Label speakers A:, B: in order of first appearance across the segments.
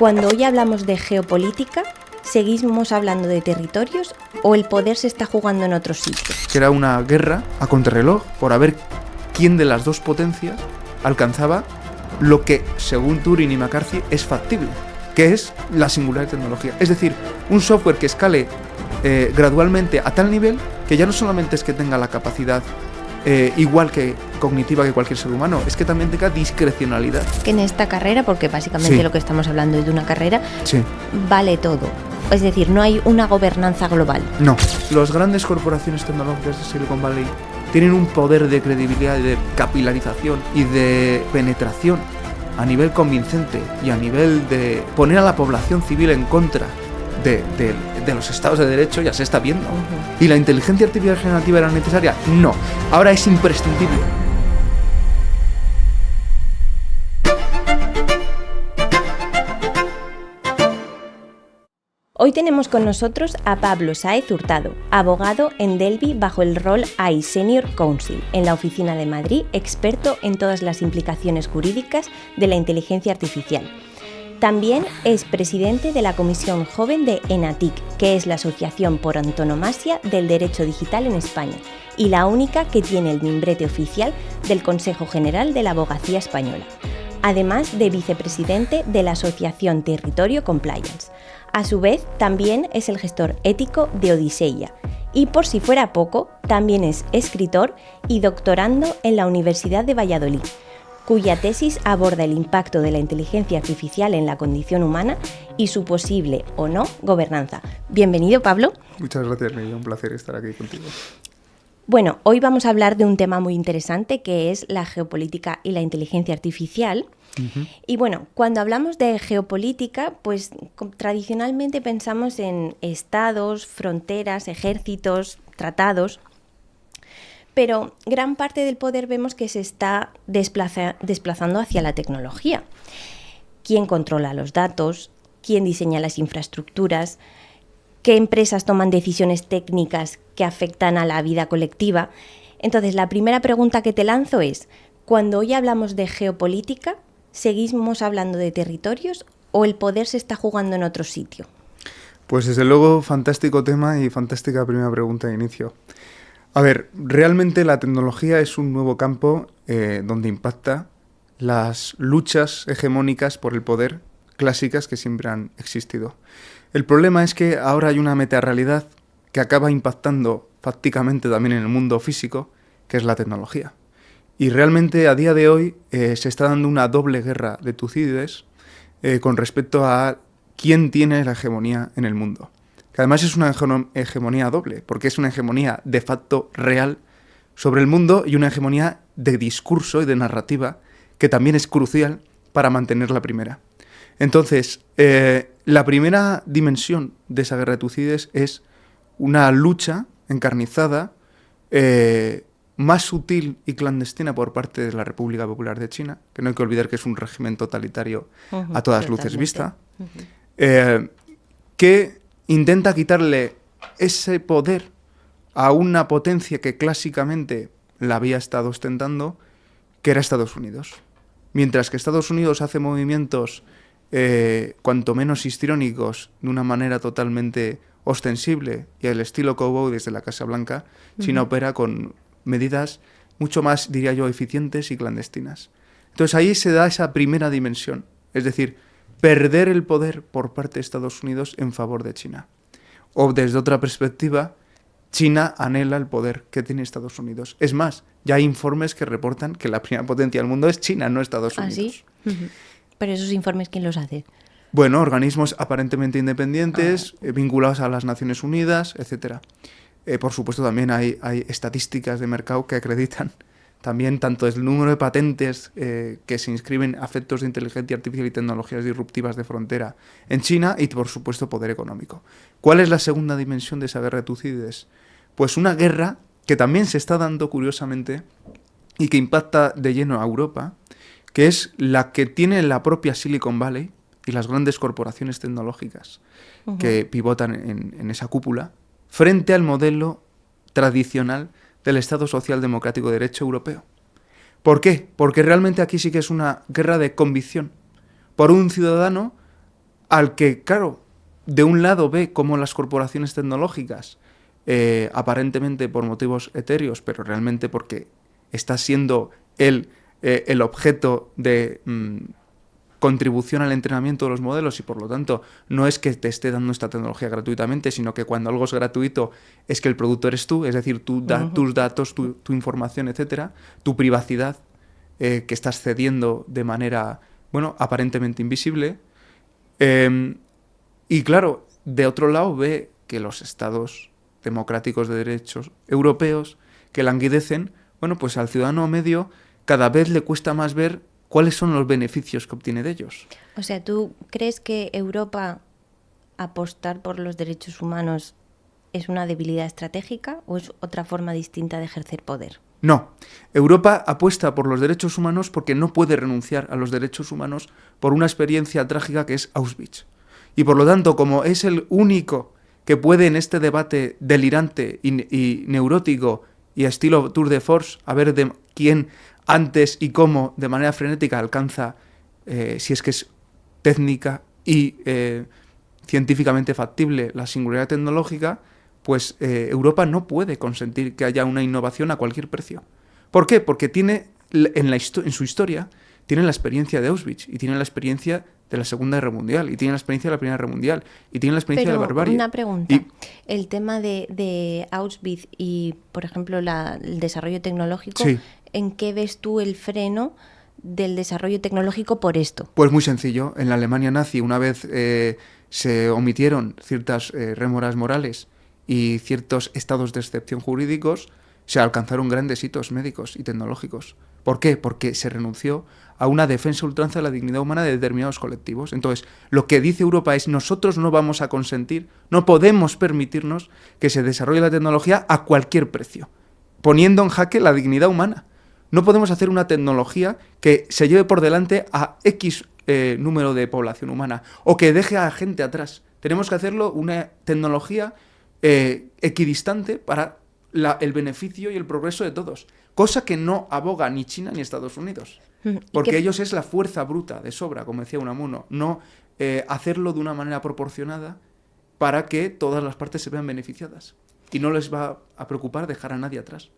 A: Cuando hoy hablamos de geopolítica, ¿seguimos hablando de territorios o el poder se está jugando en otros sitios?
B: Que era una guerra a contrarreloj por a ver quién de las dos potencias alcanzaba lo que, según Turing y McCarthy, es factible, que es la singular tecnología. Es decir, un software que escale gradualmente a tal nivel que ya no solamente es que tenga la capacidad igual que cognitiva que cualquier ser humano, es que también tenga discrecionalidad.
A: Que en esta carrera, porque básicamente
B: Sí.
A: lo que estamos hablando es de una carrera,
B: Sí.
A: vale todo. Es decir, no hay una gobernanza global.
B: No. Las grandes corporaciones tecnológicas de Silicon Valley tienen un poder de credibilidad y de capilarización y de penetración a nivel convincente y a nivel de poner a la población civil en contra de los estados de derecho, ya se está viendo. ¿Y la inteligencia artificial generativa era necesaria? No. Ahora es imprescindible.
A: Hoy tenemos con nosotros a Pablo Sáez Hurtado, abogado en Delvi bajo el rol AI Senior Counsel, en la Oficina de Madrid, experto en todas las implicaciones jurídicas de la inteligencia artificial. También es presidente de la Comisión Joven de ENATIC, que es la asociación por antonomasia del derecho digital en España, y la única que tiene el mimbrete oficial del Consejo General de la Abogacía Española, además de vicepresidente de la Asociación Territorio Compliance. A su vez, también es el gestor ético de Odiseya y, por si fuera poco, también es escritor y doctorando en la Universidad de Valladolid, cuya tesis aborda el impacto de la inteligencia artificial en la condición humana y su posible o no gobernanza. Bienvenido, Pablo.
B: Muchas gracias, Miguel. Un placer estar aquí contigo.
A: Bueno, hoy vamos a hablar de un tema muy interesante que es la geopolítica y la inteligencia artificial. Uh-huh. Y bueno, cuando hablamos de geopolítica, pues tradicionalmente pensamos en estados, fronteras, ejércitos, tratados, pero gran parte del poder vemos que se está desplazando hacia la tecnología. ¿Quién controla los datos? ¿Quién diseña las infraestructuras? ¿Qué empresas toman decisiones técnicas que afectan a la vida colectiva? Entonces, la primera pregunta que te lanzo es, cuando hoy hablamos de geopolítica, ¿seguimos hablando de territorios o el poder se está jugando en otro sitio?
B: Pues desde luego, fantástico tema y fantástica primera pregunta de inicio. A ver, realmente la tecnología es un nuevo campo donde impacta las luchas hegemónicas por el poder clásicas que siempre han existido. El problema es que ahora hay una metarealidad que acaba impactando prácticamente también en el mundo físico, que es la tecnología. Y realmente a día de hoy se está dando una doble guerra de Tucídides con respecto a quién tiene la hegemonía en el mundo. Que además es una hegemonía doble, porque es una hegemonía de facto real sobre el mundo y una hegemonía de discurso y de narrativa que también es crucial para mantener la primera. Entonces, la primera dimensión de esa guerra de Tucídides es una lucha encarnizada, más sutil y clandestina por parte de la República Popular de China, que no hay que olvidar que es un régimen totalitario a todas luces vista, que intenta quitarle ese poder a una potencia que clásicamente la había estado ostentando, que era Estados Unidos. Mientras que Estados Unidos hace movimientos cuanto menos histriónicos de una manera totalmente ostensible y al estilo cowboy desde la Casa Blanca, China opera con medidas mucho más, diría yo, eficientes y clandestinas. Entonces ahí se da esa primera dimensión, es decir, perder el poder por parte de Estados Unidos en favor de China. O desde otra perspectiva, China anhela el poder que tiene Estados Unidos. Es más, ya hay informes que reportan que la primera potencia del mundo es China, no Estados Unidos.
A: ¿Ah, sí? ¿Pero esos informes quién los hace?
B: Bueno, organismos aparentemente independientes, vinculados a las Naciones Unidas, etc. Por supuesto, también hay estadísticas de mercado que acreditan también tanto el número de patentes que se inscriben a efectos de inteligencia artificial y tecnologías disruptivas de frontera en China y, por supuesto, poder económico. ¿Cuál es la segunda dimensión de esa guerra de Tucídides? Pues una guerra que también se está dando, curiosamente, y que impacta de lleno a Europa, que es la que tiene la propia Silicon Valley y las grandes corporaciones tecnológicas que pivotan en esa cúpula, frente al modelo tradicional del Estado Social Democrático de Derecho Europeo. ¿Por qué? Porque realmente aquí sí que es una guerra de convicción por un ciudadano al que, claro, de un lado ve cómo las corporaciones tecnológicas, aparentemente por motivos etéreos, pero realmente porque está siendo él el objeto de contribución al entrenamiento de los modelos y por lo tanto no es que te esté dando esta tecnología gratuitamente, sino que cuando algo es gratuito es que el producto eres tú, es decir, tus datos, tu información, etcétera, tu privacidad que estás cediendo de manera, bueno, aparentemente invisible. Y claro, de otro lado ve que los estados democráticos de derechos europeos que languidecen, bueno, pues al ciudadano medio cada vez le cuesta más ver cuáles son los beneficios que obtiene de ellos.
A: O sea, ¿tú crees que Europa apostar por los derechos humanos es una debilidad estratégica o es otra forma distinta de ejercer poder?
B: No, Europa apuesta por los derechos humanos porque no puede renunciar a los derechos humanos por una experiencia trágica que es Auschwitz. Y por lo tanto, como es el único que puede en este debate delirante y neurótico y a estilo Tour de Force, a ver de quién antes y cómo de manera frenética alcanza, si es que es técnica y científicamente factible, la singularidad tecnológica, pues Europa no puede consentir que haya una innovación a cualquier precio. ¿Por qué? Porque tiene en su historia tiene la experiencia de Auschwitz y tiene la experiencia de la Segunda Guerra Mundial y tiene la experiencia de la Primera Guerra Mundial y tiene la experiencia de la barbarie.
A: Una pregunta. El tema de Auschwitz y, por ejemplo, el desarrollo tecnológico,
B: sí.
A: ¿En qué ves tú el freno del desarrollo tecnológico por esto?
B: Pues muy sencillo. En la Alemania nazi, una vez se omitieron ciertas rémoras morales y ciertos estados de excepción jurídicos, se alcanzaron grandes hitos médicos y tecnológicos. ¿Por qué? Porque se renunció a una defensa ultranza de la dignidad humana de determinados colectivos. Entonces, lo que dice Europa es: nosotros no vamos a consentir, no podemos permitirnos que se desarrolle la tecnología a cualquier precio, poniendo en jaque la dignidad humana. No podemos hacer una tecnología que se lleve por delante a X número de población humana o que deje a gente atrás. Tenemos que hacerlo una tecnología equidistante para el beneficio y el progreso de todos. Cosa que no aboga ni China ni Estados Unidos. Porque ellos es la fuerza bruta de sobra, como decía Unamuno. No hacerlo de una manera proporcionada para que todas las partes se vean beneficiadas. Y no les va a preocupar dejar a nadie atrás.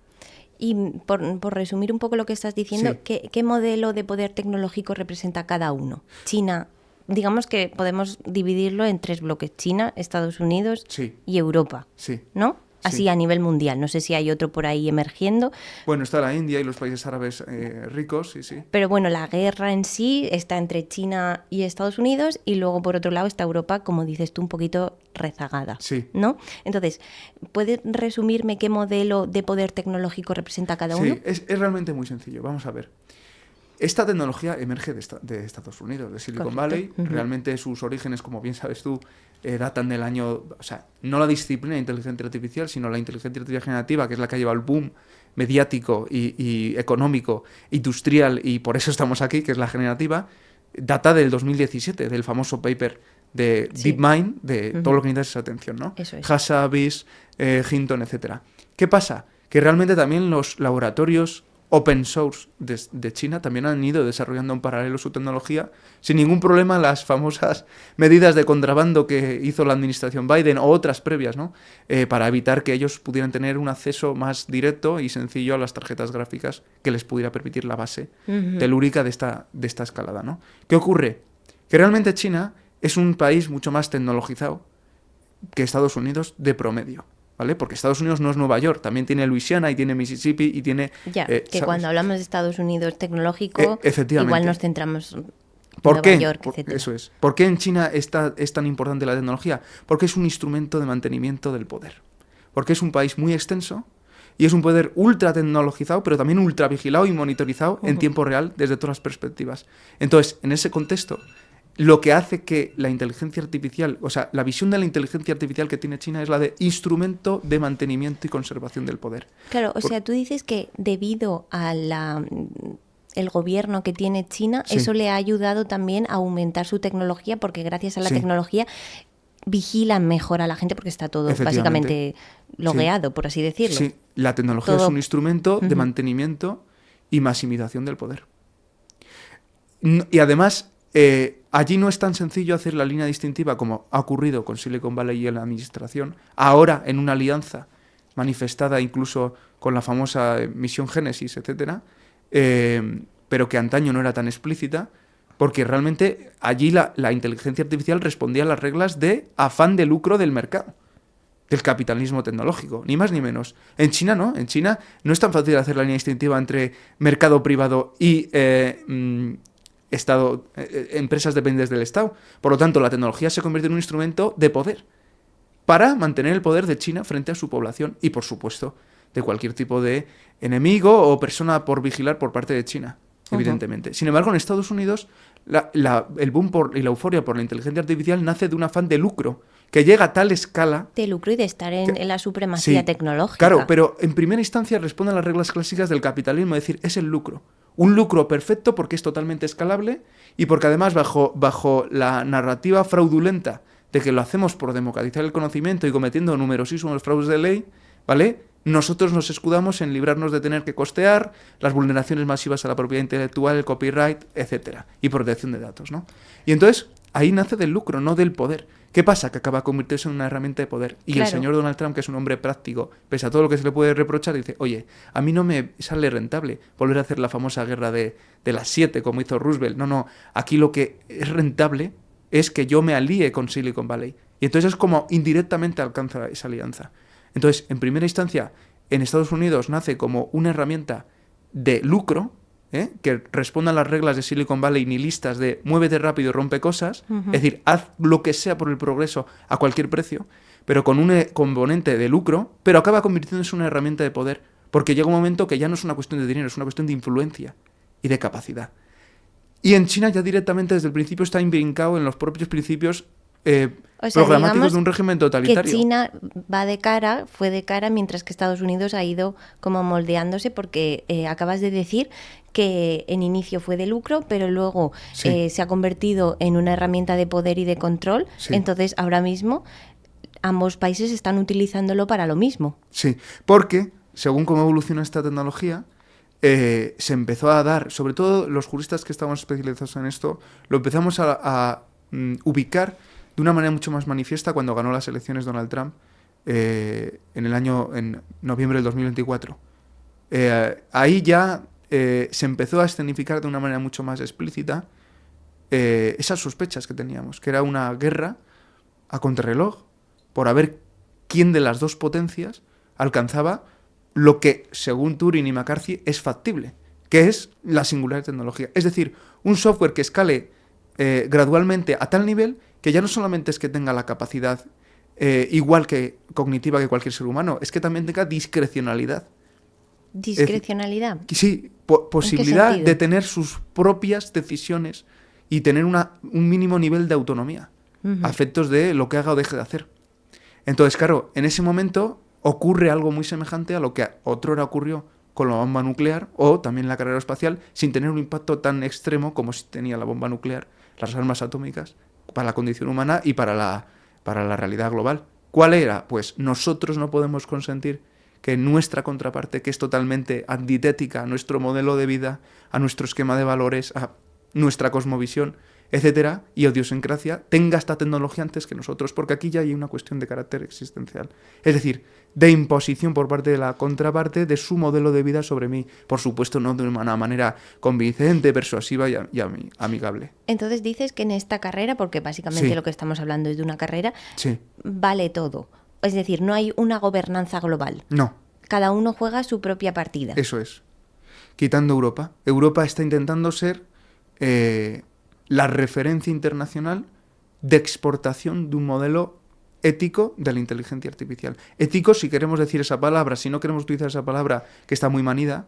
A: Y por resumir un poco lo que estás diciendo,
B: Sí.
A: ¿qué modelo de poder tecnológico representa cada uno? China, digamos que podemos dividirlo en 3 bloques: China, Estados Unidos
B: Sí.
A: y Europa,
B: Sí.
A: ¿no? Así
B: Sí.
A: a nivel mundial. No sé si hay otro por ahí emergiendo.
B: Bueno, está la India y los países árabes ricos, sí.
A: Pero bueno, la guerra en sí está entre China y Estados Unidos y luego por otro lado está Europa, como dices tú, un poquito rezagada,
B: Sí.
A: ¿no? Entonces, ¿puedes resumirme qué modelo de poder tecnológico representa cada uno?
B: Sí, es realmente muy sencillo. Vamos a ver. Esta tecnología emerge de Estados Unidos, de Silicon
A: Correcto.
B: Valley. Realmente sus orígenes, como bien sabes tú, datan del año... O sea, no la disciplina de inteligencia artificial, sino la inteligencia artificial generativa, que es la que ha llevado el boom mediático y económico, industrial, y por eso estamos aquí, que es la generativa, data del 2017, del famoso paper de DeepMind, de todo lo que necesitas es atención, ¿no?
A: Eso es.
B: Hassabis, Hinton, etcétera. ¿Qué pasa? Que realmente también los laboratorios open source de China también han ido desarrollando en paralelo su tecnología sin ningún problema. Las famosas medidas de contrabando que hizo la administración Biden o otras previas, ¿no? Para evitar que ellos pudieran tener un acceso más directo y sencillo a las tarjetas gráficas que les pudiera permitir la base telúrica de esta escalada, ¿no? ¿Qué ocurre? Que realmente China es un país mucho más tecnologizado que Estados Unidos de promedio, ¿vale? Porque Estados Unidos no es Nueva York, también tiene Luisiana y tiene Mississippi y tiene...
A: Ya, que
B: ¿sabes?
A: cuando hablamos de Estados Unidos tecnológico,
B: efectivamente.
A: igual nos centramos en
B: ¿Por
A: Nueva
B: qué?
A: York, etcétera.
B: Eso es. ¿Por qué en China es tan importante la tecnología? Porque es un instrumento de mantenimiento del poder. Porque es un país muy extenso y es un poder ultra tecnologizado, pero también ultra vigilado y monitorizado en tiempo real desde todas las perspectivas. Entonces, en ese contexto, lo que hace que la inteligencia artificial, o sea, la visión de la inteligencia artificial que tiene China es la de instrumento de mantenimiento y conservación del poder.
A: Claro, o sea, tú dices que debido a el gobierno que tiene China,
B: Sí.
A: eso le ha ayudado también a aumentar su tecnología, porque gracias a la
B: Sí.
A: tecnología vigilan mejor a la gente porque está todo
B: Efectivamente.
A: básicamente logueado, por así decirlo.
B: Sí, la tecnología
A: Todo-
B: es un instrumento de mantenimiento y maximización del poder. Y además, allí no es tan sencillo hacer la línea distintiva como ha ocurrido con Silicon Valley y la administración, ahora en una alianza manifestada incluso con la famosa misión Génesis, etcétera, pero que antaño no era tan explícita, porque realmente allí la inteligencia artificial respondía a las reglas de afán de lucro del mercado, del capitalismo tecnológico, ni más ni menos. En China no, en China no es tan fácil hacer la línea distintiva entre mercado privado y Estado, empresas dependientes del Estado. Por lo tanto, la tecnología se convierte en un instrumento de poder para mantener el poder de China frente a su población y, por supuesto, de cualquier tipo de enemigo o persona por vigilar por parte de China, evidentemente. Uh-huh. Sin embargo, en Estados Unidos, el boom y la euforia por la inteligencia artificial nace de un afán de lucro que llega a tal escala...
A: De lucro y de estar en la supremacía tecnológica.
B: Claro, pero en primera instancia responde a las reglas clásicas del capitalismo, es decir, es el lucro. Un lucro perfecto porque es totalmente escalable y porque además bajo la narrativa fraudulenta de que lo hacemos por democratizar el conocimiento y cometiendo numerosísimos fraudes de ley, ¿vale? Nosotros nos escudamos en librarnos de tener que costear las vulneraciones masivas a la propiedad intelectual, el copyright, etcétera, y protección de datos, ¿no? Y entonces, ahí nace del lucro, no del poder. ¿Qué pasa? Que acaba convirtiéndose en una herramienta de poder. Y claro, el señor Donald Trump, que es un hombre práctico, pese a todo lo que se le puede reprochar, dice, oye, a mí no me sale rentable volver a hacer la famosa guerra de las 7, como hizo Roosevelt. No, aquí lo que es rentable es que yo me alíe con Silicon Valley. Y entonces es como indirectamente alcanza esa alianza. Entonces, en primera instancia, en Estados Unidos nace como una herramienta de lucro, que responda a las reglas de Silicon Valley nihilistas de muévete rápido y rompe cosas, es decir, haz lo que sea por el progreso a cualquier precio, pero con un componente de lucro, pero acaba convirtiéndose en una herramienta de poder, porque llega un momento que ya no es una cuestión de dinero, es una cuestión de influencia y de capacidad. Y en China ya directamente desde el principio está imbrincado en los propios principios programáticos de un régimen totalitario.
A: Que China fue de cara, mientras que Estados Unidos ha ido como moldeándose, porque acabas de decir que en inicio fue de lucro, pero luego se ha convertido en una herramienta de poder y de control. Sí. Entonces, ahora mismo, ambos países están utilizándolo para lo mismo.
B: Sí, porque, según cómo evoluciona esta tecnología, se empezó a dar, sobre todo los juristas que estamos especializados en esto, lo empezamos a ubicar de una manera mucho más manifiesta cuando ganó las elecciones Donald Trump en noviembre del 2024. Ahí ya se empezó a escenificar de una manera mucho más explícita esas sospechas que teníamos, que era una guerra a contrarreloj por a ver quién de las dos potencias alcanzaba lo que, según Turing y McCarthy, es factible, que es la singular tecnología. Es decir, un software que escale gradualmente a tal nivel que ya no solamente es que tenga la capacidad igual que cognitiva que cualquier ser humano, es que también tenga discrecionalidad.
A: ¿Discrecionalidad?
B: Sí, posibilidad de tener sus propias decisiones y tener un mínimo nivel de autonomía, a efectos de lo que haga o deje de hacer. Entonces, claro, en ese momento ocurre algo muy semejante a lo que otrora ocurrió con la bomba nuclear o también la carrera espacial, sin tener un impacto tan extremo como si tenía la bomba nuclear, las armas atómicas, para la condición humana y para la realidad global. ¿Cuál era? Pues nosotros no podemos consentir que nuestra contraparte, que es totalmente antitética a nuestro modelo de vida, a nuestro esquema de valores, a nuestra cosmovisión, etcétera, y idiosincrasia, tenga esta tecnología antes que nosotros, porque aquí ya hay una cuestión de carácter existencial. Es decir, de imposición por parte de la contraparte de su modelo de vida sobre mí. Por supuesto, no de una manera convincente, persuasiva y amigable.
A: Entonces dices que en esta carrera, porque básicamente lo que estamos hablando es de una carrera, vale todo. Es decir, no hay una gobernanza global.
B: No.
A: Cada uno juega su propia partida.
B: Eso es. Quitando Europa. Europa está intentando ser la referencia internacional de exportación de un modelo ético de la inteligencia artificial. Ético, si queremos decir esa palabra, si no queremos utilizar esa palabra que está muy manida,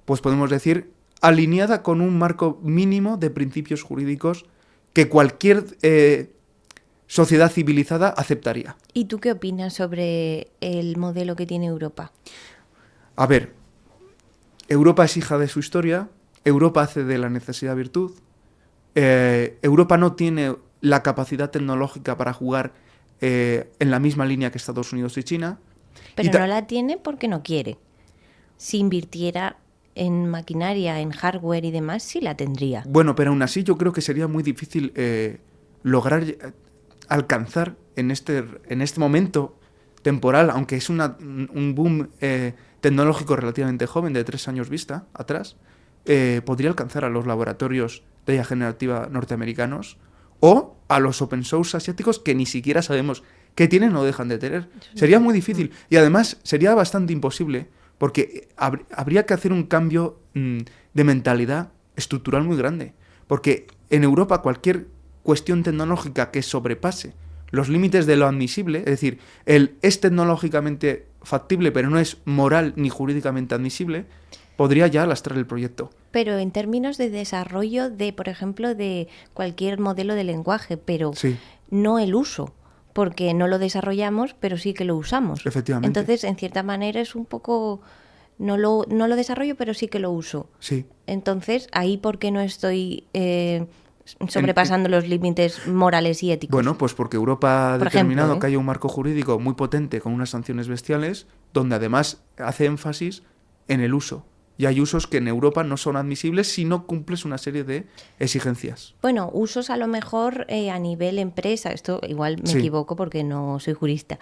B: pues podemos decir alineada con un marco mínimo de principios jurídicos que cualquier sociedad civilizada aceptaría.
A: ¿Y tú qué opinas sobre el modelo que tiene Europa?
B: A ver, Europa es hija de su historia, Europa hace de la necesidad virtud, Europa no tiene la capacidad tecnológica para jugar en la misma línea que Estados Unidos y China.
A: Pero no la tiene porque no quiere. Si invirtiera en maquinaria, en hardware y demás, sí la tendría.
B: Bueno, pero aún así yo creo que sería muy difícil lograr alcanzar en este momento temporal, aunque es un boom tecnológico relativamente joven, de 3 años vista atrás, podría alcanzar a los laboratorios de IA generativa norteamericanos o a los open source asiáticos que ni siquiera sabemos qué tienen o dejan de tener. Sería muy difícil y además sería bastante imposible porque habría que hacer un cambio de mentalidad estructural muy grande. Porque en Europa cualquier cuestión tecnológica que sobrepase los límites de lo admisible, es decir, es tecnológicamente factible pero no es moral ni jurídicamente admisible, podría ya lastrar el proyecto.
A: Pero en términos de desarrollo de, por ejemplo, de cualquier modelo de lenguaje, pero
B: sí,
A: no el uso, porque no lo desarrollamos, pero sí que lo usamos.
B: Efectivamente.
A: Entonces, en cierta manera es un poco... No lo desarrollo, pero sí que lo uso.
B: Sí.
A: Entonces, ahí ¿por qué no estoy sobrepasando los límites morales y éticos?
B: Bueno, pues porque Europa ha determinado
A: ejemplo,
B: que haya un marco jurídico muy potente con unas sanciones bestiales, donde además hace énfasis en el uso. Y hay usos que en Europa no son admisibles si no cumples una serie de exigencias.
A: Bueno, usos a lo mejor a nivel empresa, esto igual me equivoco porque no soy jurista,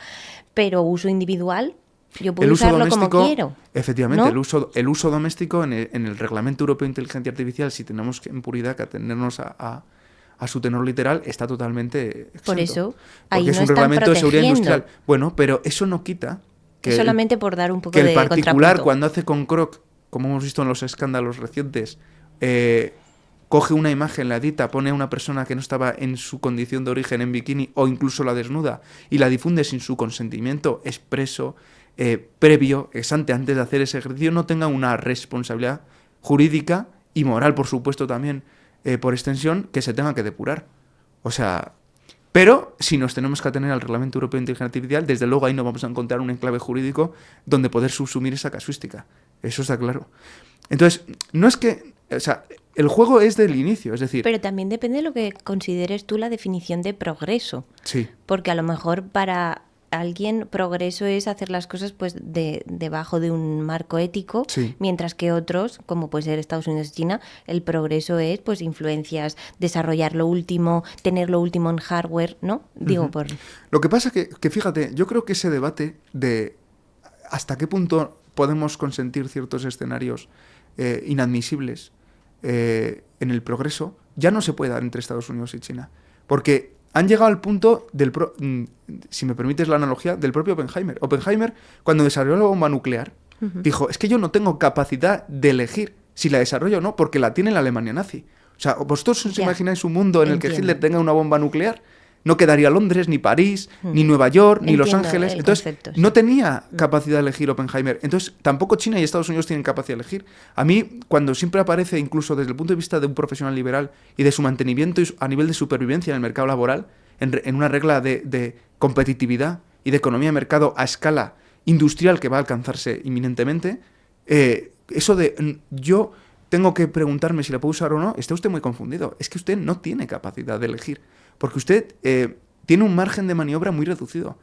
A: pero uso individual, yo puedo usarlo como quiero.
B: Efectivamente,
A: ¿no?
B: el uso doméstico en el Reglamento Europeo de Inteligencia Artificial, si tenemos en puridad que atenernos a su tenor literal, está totalmente exento.
A: Por eso,
B: ahí porque
A: no
B: es un reglamento de seguridad industrial. Bueno, pero eso no quita que
A: solamente por dar un poco
B: que
A: de
B: el particular
A: contrapunto.
B: Cuando hace con Croc, como hemos visto en los escándalos recientes, coge una imagen, la edita, pone a una persona que no estaba en su condición de origen en bikini o incluso la desnuda y la difunde sin su consentimiento expreso, previo, ex ante, antes de hacer ese ejercicio, no tenga una responsabilidad jurídica y moral, por supuesto, también, por extensión, que se tenga que depurar. O sea... Pero si nos tenemos que atener al Reglamento Europeo de Inteligencia Artificial, desde luego ahí no vamos a encontrar un enclave jurídico donde poder subsumir esa casuística. Eso está claro. Entonces, no es que... O sea, el juego es del inicio, es decir...
A: Pero también depende de lo que consideres tú la definición de progreso.
B: Sí.
A: Porque a lo mejor para alguien progreso es hacer las cosas pues debajo de un marco ético,
B: sí.
A: Mientras que otros, como puede ser Estados Unidos y China, el progreso es pues influencias, desarrollar lo último, tener lo último en hardware, ¿no? Digo, por...
B: Lo que pasa que fíjate, yo creo que ese debate de hasta qué punto podemos consentir ciertos escenarios inadmisibles en el progreso, ya no se puede dar entre Estados Unidos y China. Porque han llegado al punto si me permites la analogía, del propio Oppenheimer. Oppenheimer, cuando desarrolló la bomba nuclear, dijo, es que yo no tengo capacidad de elegir si la desarrollo o no, porque la tiene la Alemania nazi. O sea, ¿vosotros os imagináis un mundo en el que Hitler tenga una bomba nuclear? No quedaría Londres, ni París, ni Nueva York, ni Los Ángeles. Entonces, concepto, sí. No tenía capacidad de elegir Oppenheimer. Entonces, tampoco China y Estados Unidos tienen capacidad de elegir. A mí, cuando siempre aparece, incluso desde el punto de vista de un profesional liberal y de su mantenimiento a nivel de supervivencia en el mercado laboral, en una regla de competitividad y de economía de mercado a escala industrial que va a alcanzarse inminentemente, eso de yo tengo que preguntarme si la puedo usar o no, está usted muy confundido. Es que usted no tiene capacidad de elegir. Porque usted tiene un margen de maniobra muy reducido.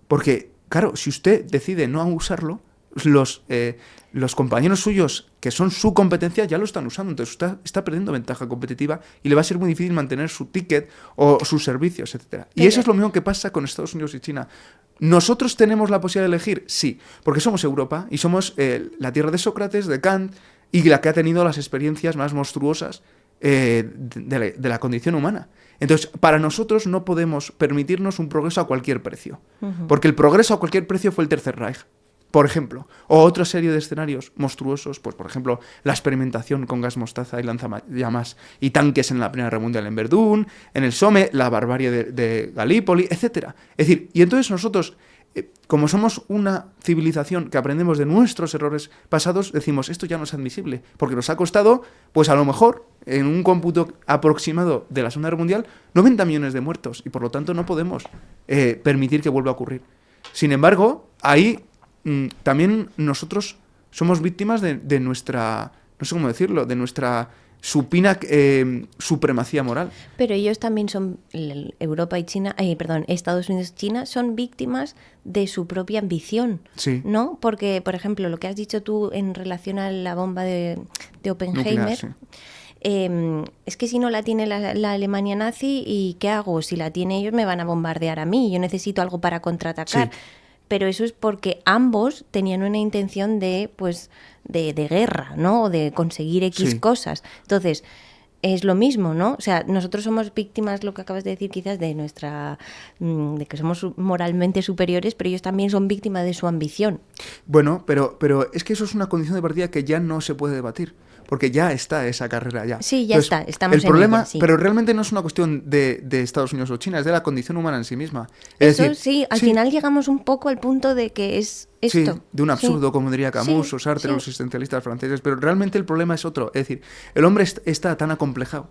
B: Porque, claro, si usted decide no usarlo, los compañeros suyos, que son su competencia, ya lo están usando. Entonces está perdiendo ventaja competitiva y le va a ser muy difícil mantener su ticket o sus servicios, etc. Y eso es lo mismo que pasa con Estados Unidos y China. ¿Nosotros tenemos la posibilidad de elegir? Sí, porque somos Europa y somos la tierra de Sócrates, de Kant, y la que ha tenido las experiencias más monstruosas de la condición humana. Entonces, para nosotros no podemos permitirnos un progreso a cualquier precio. Porque el progreso a cualquier precio fue el Tercer Reich, por ejemplo. O otra serie de escenarios monstruosos, pues por ejemplo, la experimentación con gas mostaza y lanzallamas y tanques en la Primera Guerra Mundial en Verdún, en el Somme, la barbarie de Galípoli, etc. Es decir, y entonces nosotros, como somos una civilización que aprendemos de nuestros errores pasados, decimos, esto ya no es admisible, porque nos ha costado, pues a lo mejor, en un cómputo aproximado de la Segunda Guerra Mundial, 90 millones de muertos, y por lo tanto no podemos permitir que vuelva a ocurrir. Sin embargo, ahí también nosotros somos víctimas de nuestra, no sé cómo decirlo, de nuestra supina supremacía moral.
A: Pero ellos también son, Europa y China, perdón, Estados Unidos y China son víctimas de su propia ambición,
B: Sí.
A: ¿no? Porque, por ejemplo, lo que has dicho tú en relación a la bomba de Oppenheimer,
B: Nuclear, sí.
A: Es que si no la tiene la Alemania nazi, ¿y qué hago? Si la tiene ellos me van a bombardear a mí, yo necesito algo para contraatacar.
B: Sí.
A: Pero eso es porque ambos tenían una intención de, pues, de guerra, ¿no? O de conseguir X
B: Sí.
A: cosas. Entonces, es lo mismo, ¿no? O sea, nosotros somos víctimas, lo que acabas de decir, quizás de nuestra... de que somos moralmente superiores, pero ellos también son víctimas de su ambición.
B: Bueno, pero es que eso es una condición de partida que ya no se puede debatir, porque ya está esa carrera ya.
A: Sí, ya está, estamos
B: el problema,
A: en ella, sí.
B: Pero realmente no es una cuestión de Estados Unidos o China, es de la condición humana en sí misma. Es
A: Eso
B: decir,
A: sí, al final llegamos un poco al punto de que es esto.
B: Sí, de un absurdo,
A: Sí.
B: como diría Camus
A: Sí,
B: o Sartre,
A: sí.
B: los existencialistas franceses, pero realmente el problema es otro. Es decir, el hombre está tan acomplejado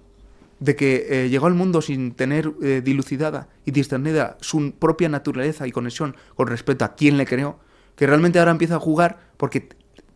B: de que llegó al mundo sin tener dilucidada y discernida su propia naturaleza y conexión con respecto a quién le creó, que realmente ahora empieza a jugar porque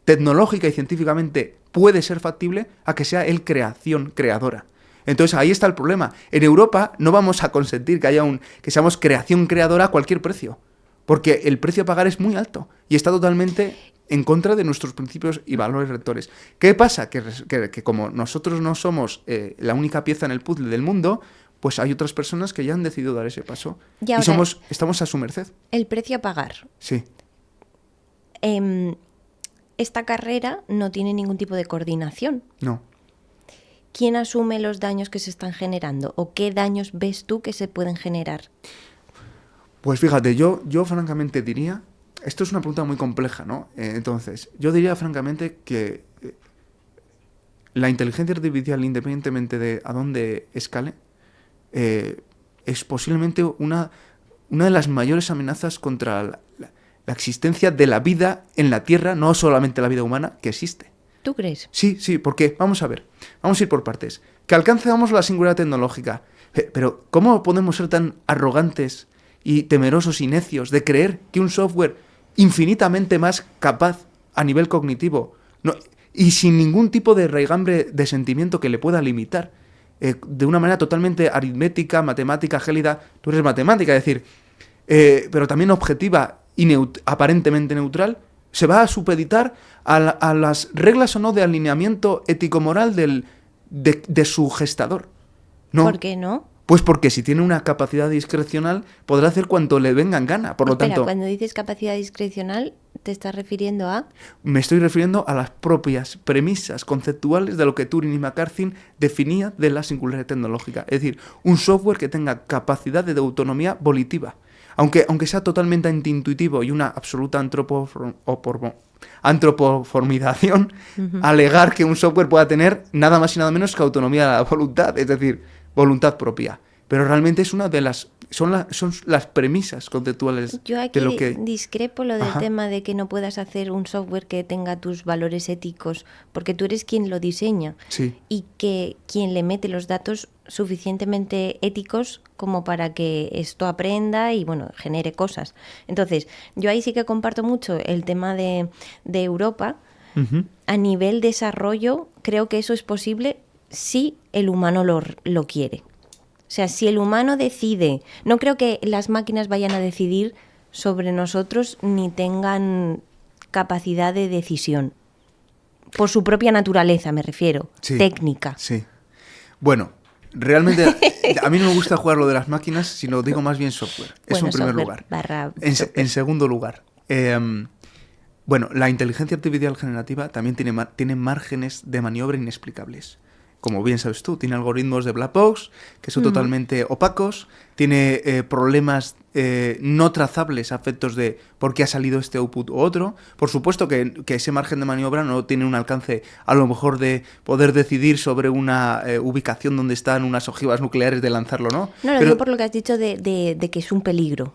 B: tecnológica y científicamente puede ser factible a que sea él creadora. Entonces ahí está el problema. En Europa no vamos a consentir que haya que seamos creación creadora a cualquier precio, porque el precio a pagar es muy alto y está totalmente en contra de nuestros principios y valores rectores. ¿Qué pasa? Que como nosotros no somos la única pieza en el puzzle del mundo, pues hay otras personas que ya han decidido dar ese paso.
A: Y ahora,
B: estamos a su merced.
A: El precio a pagar.
B: Sí.
A: Esta carrera no tiene ningún tipo de coordinación.
B: No.
A: ¿Quién asume los daños que se están generando? ¿O qué daños ves tú que se pueden generar?
B: Pues fíjate, yo francamente diría... Esto es una pregunta muy compleja, ¿no? Entonces, yo diría francamente que la inteligencia artificial, independientemente de a dónde escale, es posiblemente una de las mayores amenazas contra la existencia de la vida en la Tierra, no solamente la vida humana, que existe.
A: ¿Tú crees?
B: Sí, porque, vamos a ver, vamos a ir por partes. Que alcancemos la singularidad tecnológica. Pero, ¿cómo podemos ser tan arrogantes y temerosos y necios de creer que un software infinitamente más capaz a nivel cognitivo y sin ningún tipo de raigambre de sentimiento que le pueda limitar, de una manera totalmente aritmética, matemática, gélida, tú eres matemática, es decir, pero también objetiva y aparentemente neutral, se va a supeditar a las reglas o no de alineamiento ético-moral de su gestador. ¿No?
A: ¿Por qué no?
B: Pues porque si tiene una capacidad discrecional podrá hacer cuanto le venga en gana. Por lo tanto,
A: cuando dices capacidad discrecional, ¿te estás refiriendo a...?
B: Me estoy refiriendo a las propias premisas conceptuales de lo que Turing y McCarthy definía de la singularidad tecnológica. Es decir, un software que tenga capacidad de autonomía volitiva. Aunque sea totalmente antiintuitivo y una absoluta antropoformización, alegar que un software pueda tener nada más y nada menos que autonomía de la voluntad, es decir, voluntad propia. Pero realmente es una de las son las premisas conceptuales.
A: Yo aquí
B: de lo que...
A: discrepo lo del tema de que no puedas hacer un software que tenga tus valores éticos, porque tú eres quien lo diseña.
B: Sí.
A: Y que quien le mete los datos suficientemente éticos como para que esto aprenda y, bueno, genere cosas. Entonces, yo ahí sí que comparto mucho el tema de Europa. A nivel desarrollo, creo que eso es posible si el humano lo quiere. O sea, si el humano decide, no creo que las máquinas vayan a decidir sobre nosotros ni tengan capacidad de decisión. Por su propia naturaleza, me refiero,
B: sí,
A: técnica.
B: Sí. Bueno, realmente a mí no me gusta jugar lo de las máquinas, sino digo más bien software. Eso en primer lugar. En segundo lugar, bueno, la inteligencia artificial generativa también tiene márgenes de maniobra inexplicables. Como bien sabes tú, tiene algoritmos de black box que son totalmente opacos, tiene problemas no trazables a efectos de por qué ha salido este output u otro. Por supuesto que ese margen de maniobra no tiene un alcance a lo mejor de poder decidir sobre una ubicación donde están unas ojivas nucleares de lanzarlo, ¿no?
A: No, lo digo por lo que has dicho de que es un peligro.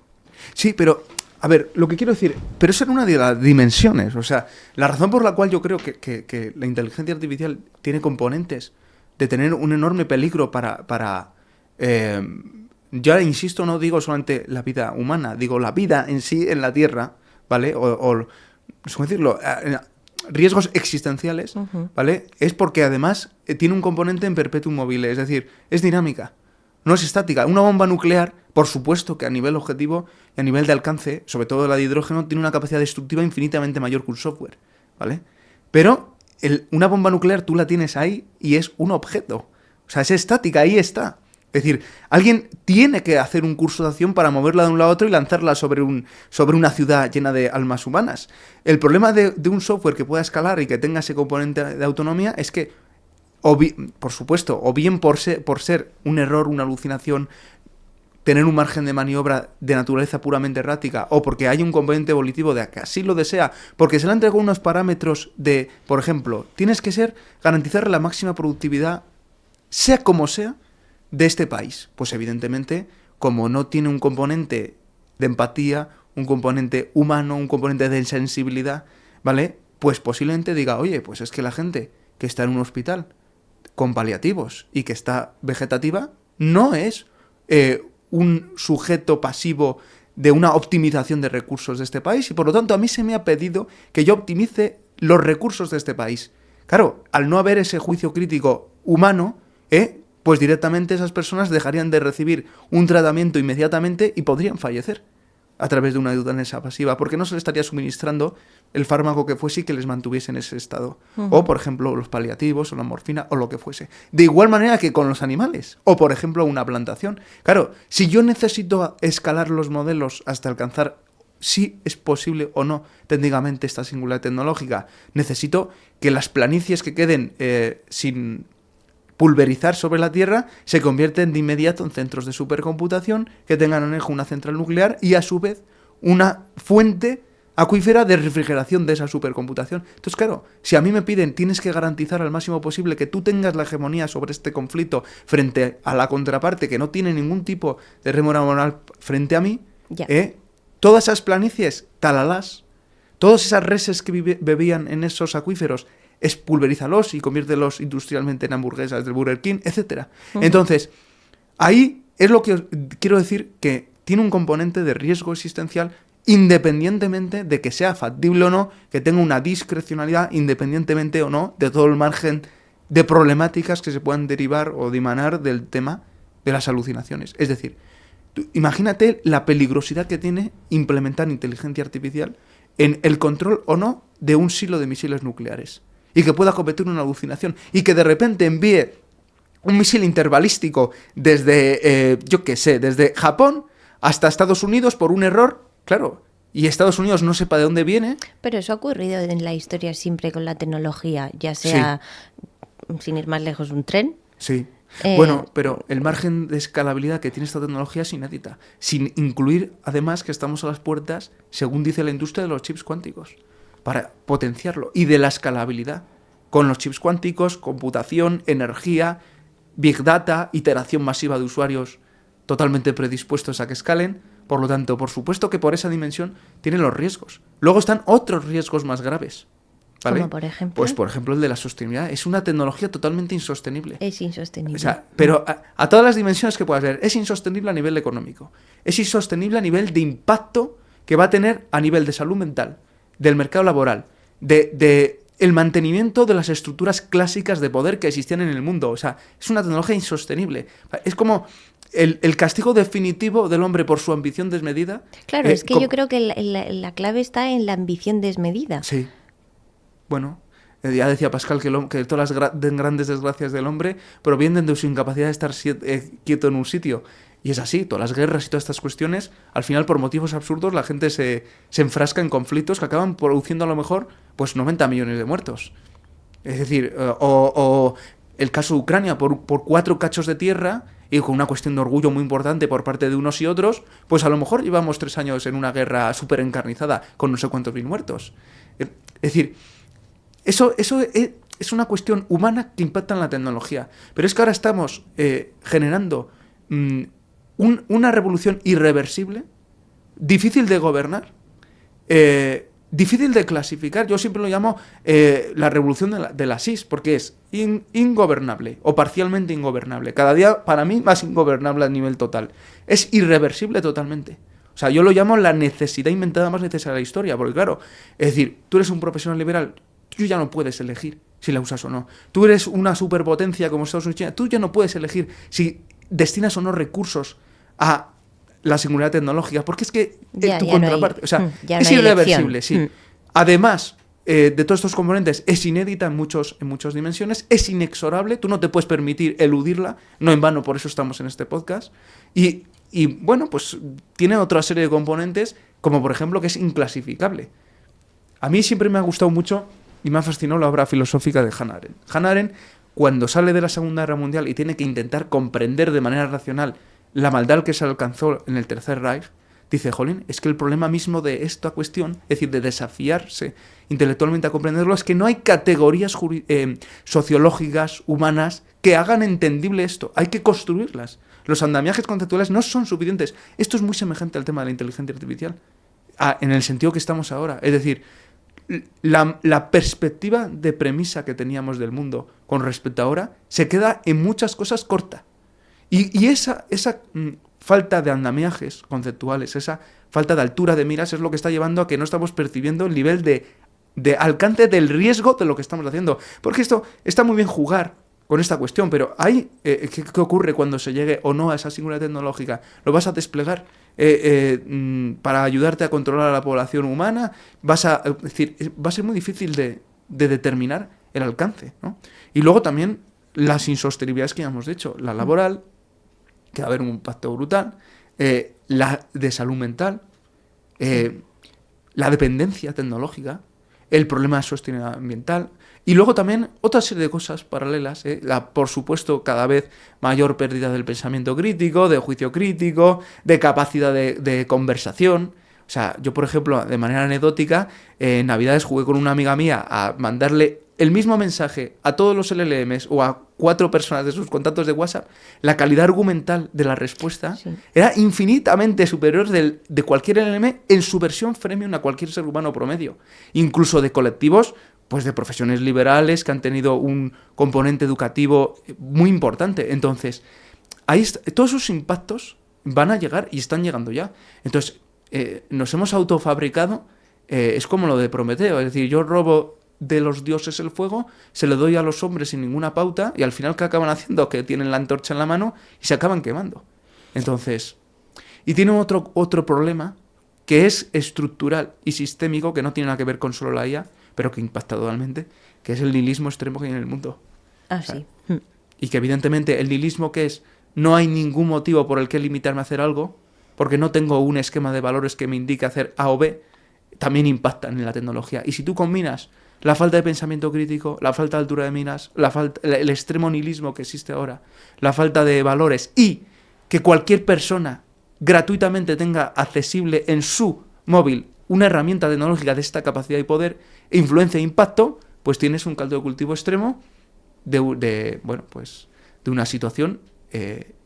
B: Sí, pero... A ver, lo que quiero decir, pero eso era una de las dimensiones. O sea, la razón por la cual yo creo que la inteligencia artificial tiene componentes de tener un enorme peligro para ya insisto, no digo solamente la vida humana, digo la vida en sí en la Tierra, ¿vale? O ¿cómo decirlo? riesgos existenciales, ¿vale? Es porque además tiene un componente en perpetuum mobile, es decir, es dinámica, no es estática. Una bomba nuclear, por supuesto que a nivel objetivo y a nivel de alcance, sobre todo la de hidrógeno, tiene una capacidad destructiva infinitamente mayor que un software, ¿vale? Pero una bomba nuclear tú la tienes ahí y es un objeto, o sea, es estática, ahí está. Es decir, alguien tiene que hacer un curso de acción para moverla de un lado a otro y lanzarla sobre una ciudad llena de almas humanas. El problema de un software que pueda escalar y que tenga ese componente de autonomía es que, por supuesto, o bien por ser un error, una alucinación, tener un margen de maniobra de naturaleza puramente errática, o porque hay un componente evolutivo de que así lo desea, porque se le han entregado unos parámetros de, por ejemplo, tienes que garantizar la máxima productividad, sea como sea, de este país. Pues evidentemente, como no tiene un componente de empatía, un componente humano, un componente de sensibilidad, ¿vale? Pues posiblemente diga, oye, pues es que la gente que está en un hospital con paliativos y que está vegetativa no es un sujeto pasivo de una optimización de recursos de este país, y por lo tanto a mí se me ha pedido que yo optimice los recursos de este país. Claro, al no haber ese juicio crítico humano, pues directamente esas personas dejarían de recibir un tratamiento inmediatamente y podrían fallecer a través de una eutanasia pasiva, porque no se les estaría suministrando el fármaco que fuese y que les mantuviese en ese estado. O, por ejemplo, los paliativos o la morfina o lo que fuese. De igual manera que con los animales. O, por ejemplo, una plantación. Claro, si yo necesito escalar los modelos hasta alcanzar si es posible o no técnicamente esta singularidad tecnológica, necesito que las planicies que queden sin pulverizar sobre la Tierra se convierten de inmediato en centros de supercomputación que tengan anejo una central nuclear y a su vez una fuente acuífera de refrigeración de esa supercomputación. Entonces, claro, si a mí me piden tienes que garantizar al máximo posible que tú tengas la hegemonía sobre este conflicto frente a la contraparte que no tiene ningún tipo de rémora moral frente a mí, todas esas planicies, talalás, todas esas reses que bebían en esos acuíferos, pulverízalos y conviértelos industrialmente en hamburguesas del Burger King, etc. Entonces, ahí es lo que quiero decir, que tiene un componente de riesgo existencial independientemente de que sea factible o no, que tenga una discrecionalidad independientemente o no de todo el margen de problemáticas que se puedan derivar o dimanar del tema de las alucinaciones. Es decir, imagínate la peligrosidad que tiene implementar inteligencia artificial en el control o no de un silo de misiles nucleares, y que pueda cometer una alucinación, y que de repente envíe un misil interbalístico desde, desde Japón hasta Estados Unidos por un error, claro, y Estados Unidos no sepa de dónde viene.
A: Pero eso ha ocurrido en la historia siempre con la tecnología, ya sea, sin ir más lejos, un tren.
B: Sí. Bueno, pero el margen de escalabilidad que tiene esta tecnología es inédita, sin incluir además que estamos a las puertas, según dice la industria, de los chips cuánticos, para potenciarlo, y de la escalabilidad. Con los chips cuánticos, computación, energía, big data, iteración masiva de usuarios totalmente predispuestos a que escalen. Por lo tanto, por supuesto que por esa dimensión tienen los riesgos. Luego están otros riesgos más graves, ¿vale?
A: ¿Como por ejemplo?
B: Pues por ejemplo el de la sostenibilidad. Es una tecnología totalmente insostenible.
A: Es insostenible.
B: O sea, pero a todas las dimensiones que puedas ver. Es insostenible a nivel económico. Es insostenible a nivel de impacto que va a tener a nivel de salud mental, del mercado laboral, de el mantenimiento de las estructuras clásicas de poder que existían en el mundo. O sea, es una tecnología insostenible. Es como el castigo definitivo del hombre por su ambición desmedida.
A: Claro, es que yo creo que la clave está en la ambición desmedida.
B: Sí. Bueno, ya decía Pascal que todas las grandes desgracias del hombre provienen de su incapacidad de estar quieto en un sitio. Y es así, todas las guerras y todas estas cuestiones, al final por motivos absurdos la gente se enfrasca en conflictos que acaban produciendo a lo mejor pues 90 millones de muertos. Es decir, o el caso de Ucrania, por 4 cachos de tierra y con una cuestión de orgullo muy importante por parte de unos y otros, pues a lo mejor llevamos 3 años en una guerra súper encarnizada con no sé cuántos mil muertos. Es decir, eso es una cuestión humana que impacta en la tecnología. Pero es que ahora estamos generando una revolución irreversible, difícil de gobernar, difícil de clasificar. Yo siempre lo llamo la revolución de la SIS, porque es ingobernable o parcialmente ingobernable. Cada día, para mí, más ingobernable a nivel total. Es irreversible totalmente. O sea, yo lo llamo la necesidad inventada más necesaria de la historia, porque claro, es decir, tú eres un profesional liberal, tú ya no puedes elegir si la usas o no. Tú eres una superpotencia como Estados Unidos y China, tú ya no puedes elegir si destinas o no recursos a la singularidad tecnológica, porque es que tu contraparte, o sea, es irreversible, sí. Además de todos estos componentes, es inédita en muchas dimensiones, es inexorable, tú no te puedes permitir eludirla, no en vano, por eso estamos en este podcast, y bueno, pues tiene otra serie de componentes, como por ejemplo que es inclasificable. A mí siempre me ha gustado mucho y me ha fascinado la obra filosófica de Hannah Arendt. Hannah Arendt, cuando sale de la Segunda Guerra Mundial y tiene que intentar comprender de manera racional la maldad que se alcanzó en el Tercer Reich, dice, jolín, es que el problema mismo de esta cuestión, es decir, de desafiarse intelectualmente a comprenderlo, es que no hay categorías sociológicas, humanas, que hagan entendible esto. Hay que construirlas. Los andamiajes conceptuales no son suficientes. Esto es muy semejante al tema de la inteligencia artificial, en el sentido que estamos ahora. Es decir, la perspectiva de premisa que teníamos del mundo con respecto a ahora se queda en muchas cosas corta. Y esa falta de andamiajes conceptuales, esa falta de altura de miras es lo que está llevando a que no estamos percibiendo el nivel de alcance del riesgo de lo que estamos haciendo. Porque esto está muy bien jugar con esta cuestión, pero ¿qué ocurre cuando se llegue o no a esa singularidad tecnológica? ¿Lo vas a desplegar para ayudarte a controlar a la población humana? Es decir, va a ser muy difícil de determinar el alcance, ¿no? Y luego también las insostenibilidades que ya hemos dicho, la laboral, que va a haber un impacto brutal, la de salud mental, la dependencia tecnológica, el problema de sostenibilidad ambiental, y luego también otra serie de cosas paralelas, por supuesto, cada vez mayor pérdida del pensamiento crítico, de juicio crítico, de capacidad de conversación. O sea, yo, por ejemplo, de manera anecdótica, en Navidades jugué con una amiga mía a mandarle el mismo mensaje a todos los LLMs o a 4 personas de sus contactos de WhatsApp. La calidad argumental de la respuesta era infinitamente superior de cualquier LLM en su versión freemium a cualquier ser humano promedio. Incluso de colectivos, pues de profesiones liberales que han tenido un componente educativo muy importante. Entonces, todos esos impactos van a llegar y están llegando ya. Entonces, nos hemos autofabricado, es como lo de Prometeo, es decir, yo robo de los dioses el fuego, se lo doy a los hombres sin ninguna pauta y al final ¿qué acaban haciendo? Que tienen la antorcha en la mano y se acaban quemando. Entonces, y tiene otro problema que es estructural y sistémico, que no tiene nada que ver con solo la IA, pero que impacta totalmente, que es el nihilismo extremo que hay en el mundo.
A: Sí.
B: Y que evidentemente el nihilismo, que es, no hay ningún motivo por el que limitarme a hacer algo, porque no tengo un esquema de valores que me indique hacer A o B, también impactan en la tecnología. Y si tú combinas la falta de pensamiento crítico, la falta de altura de miras, el extremo nihilismo que existe ahora, la falta de valores y que cualquier persona gratuitamente tenga accesible en su móvil una herramienta tecnológica de esta capacidad y poder, influencia e impacto, pues tienes un caldo de cultivo extremo de una situación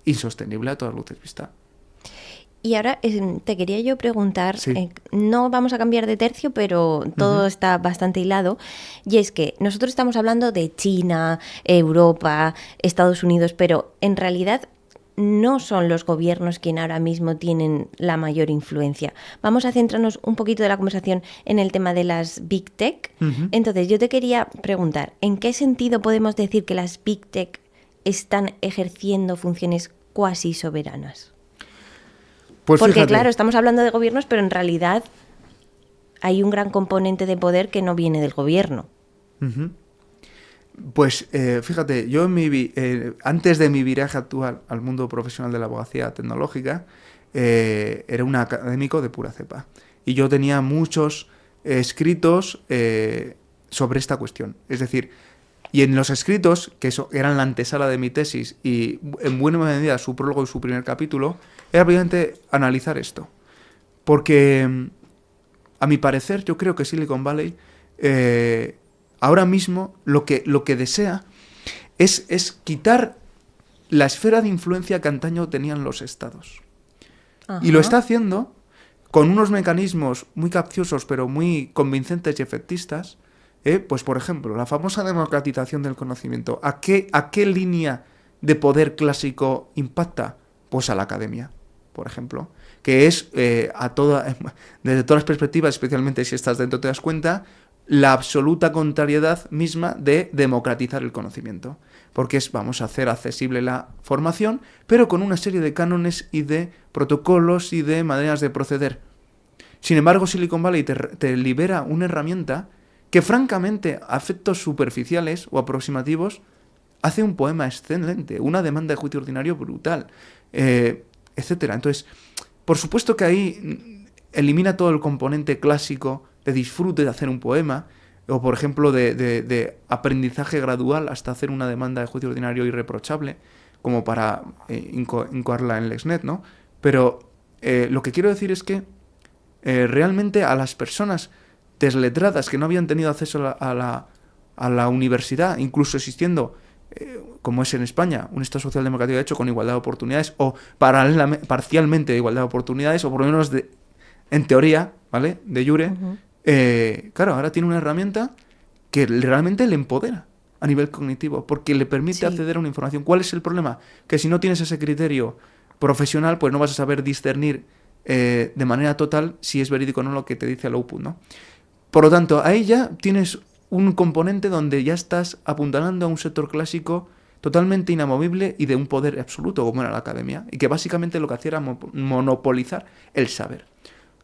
B: insostenible a todas luces vista.
A: Y ahora te quería yo preguntar,
B: Sí.
A: no vamos a cambiar de tercio, pero todo está bastante hilado, y es que nosotros estamos hablando de China, Europa, Estados Unidos, pero en realidad no son los gobiernos quienes ahora mismo tienen la mayor influencia. Vamos a centrarnos un poquito de la conversación en el tema de las Big Tech. Entonces, yo te quería preguntar, ¿en qué sentido podemos decir que las Big Tech están ejerciendo funciones cuasi soberanas?
B: Pues
A: porque
B: fíjate,
A: claro, estamos hablando de gobiernos, pero en realidad hay un gran componente de poder que no viene del gobierno.
B: Pues fíjate, yo antes de mi viraje actual al mundo profesional de la abogacía tecnológica, era un académico de pura cepa. Y yo tenía muchos escritos sobre esta cuestión. Es decir, y en los escritos, que eran la antesala de mi tesis y en buena medida su prólogo y su primer capítulo, era precisamente analizar esto. Porque, a mi parecer, yo creo que Silicon Valley ahora mismo lo que desea es quitar la esfera de influencia que antaño tenían los estados. Ajá. Y lo está haciendo con unos mecanismos muy capciosos pero muy convincentes y efectistas. Pues, por ejemplo, la famosa democratización del conocimiento. ¿A qué línea de poder clásico impacta? Pues a la academia, por ejemplo, que es desde todas las perspectivas, especialmente si estás dentro te das cuenta, la absoluta contrariedad misma de democratizar el conocimiento. Porque vamos a hacer accesible la formación, pero con una serie de cánones y de protocolos y de maneras de proceder. Sin embargo, Silicon Valley te libera una herramienta que, francamente, a efectos superficiales o aproximativos, hace un poema excelente, una demanda de juicio ordinario brutal, etcétera. Entonces, por supuesto que ahí elimina todo el componente clásico de disfrute de hacer un poema, o por ejemplo de aprendizaje gradual hasta hacer una demanda de juicio ordinario irreprochable, como para incoarla en LexNet, ¿no? Pero lo que quiero decir es que realmente a las personas desletradas que no habían tenido acceso a la universidad, incluso existiendo, como es en España, un Estado social democrático de hecho con igualdad de oportunidades, o parcialmente de igualdad de oportunidades, o por lo menos en teoría, ¿vale?, de jure, claro, ahora tiene una herramienta que realmente le empodera a nivel cognitivo, porque le permite acceder a una información. ¿Cuál es el problema? Que si no tienes ese criterio profesional, pues no vas a saber discernir de manera total si es verídico o no lo que te dice el output, ¿no? Por lo tanto, ahí ya tienes un componente donde ya estás apuntalando a un sector clásico totalmente inamovible y de un poder absoluto, como era la academia, y que básicamente lo que hacía era monopolizar el saber.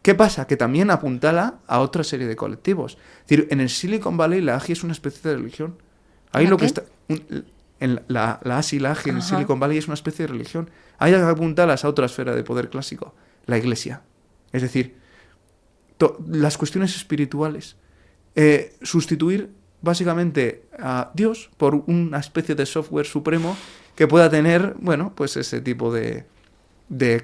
B: ¿Qué pasa? Que también apuntala a otra serie de colectivos. Es decir, en el Silicon Valley la AGI es una especie de religión. Ahí lo que está... la ASI y la AGI en el Silicon Valley es una especie de religión. Ahí apuntalas a otra esfera de poder clásico, la iglesia. Es decir, las cuestiones espirituales. Sustituir básicamente a Dios por una especie de software supremo que pueda tener, bueno, pues ese tipo de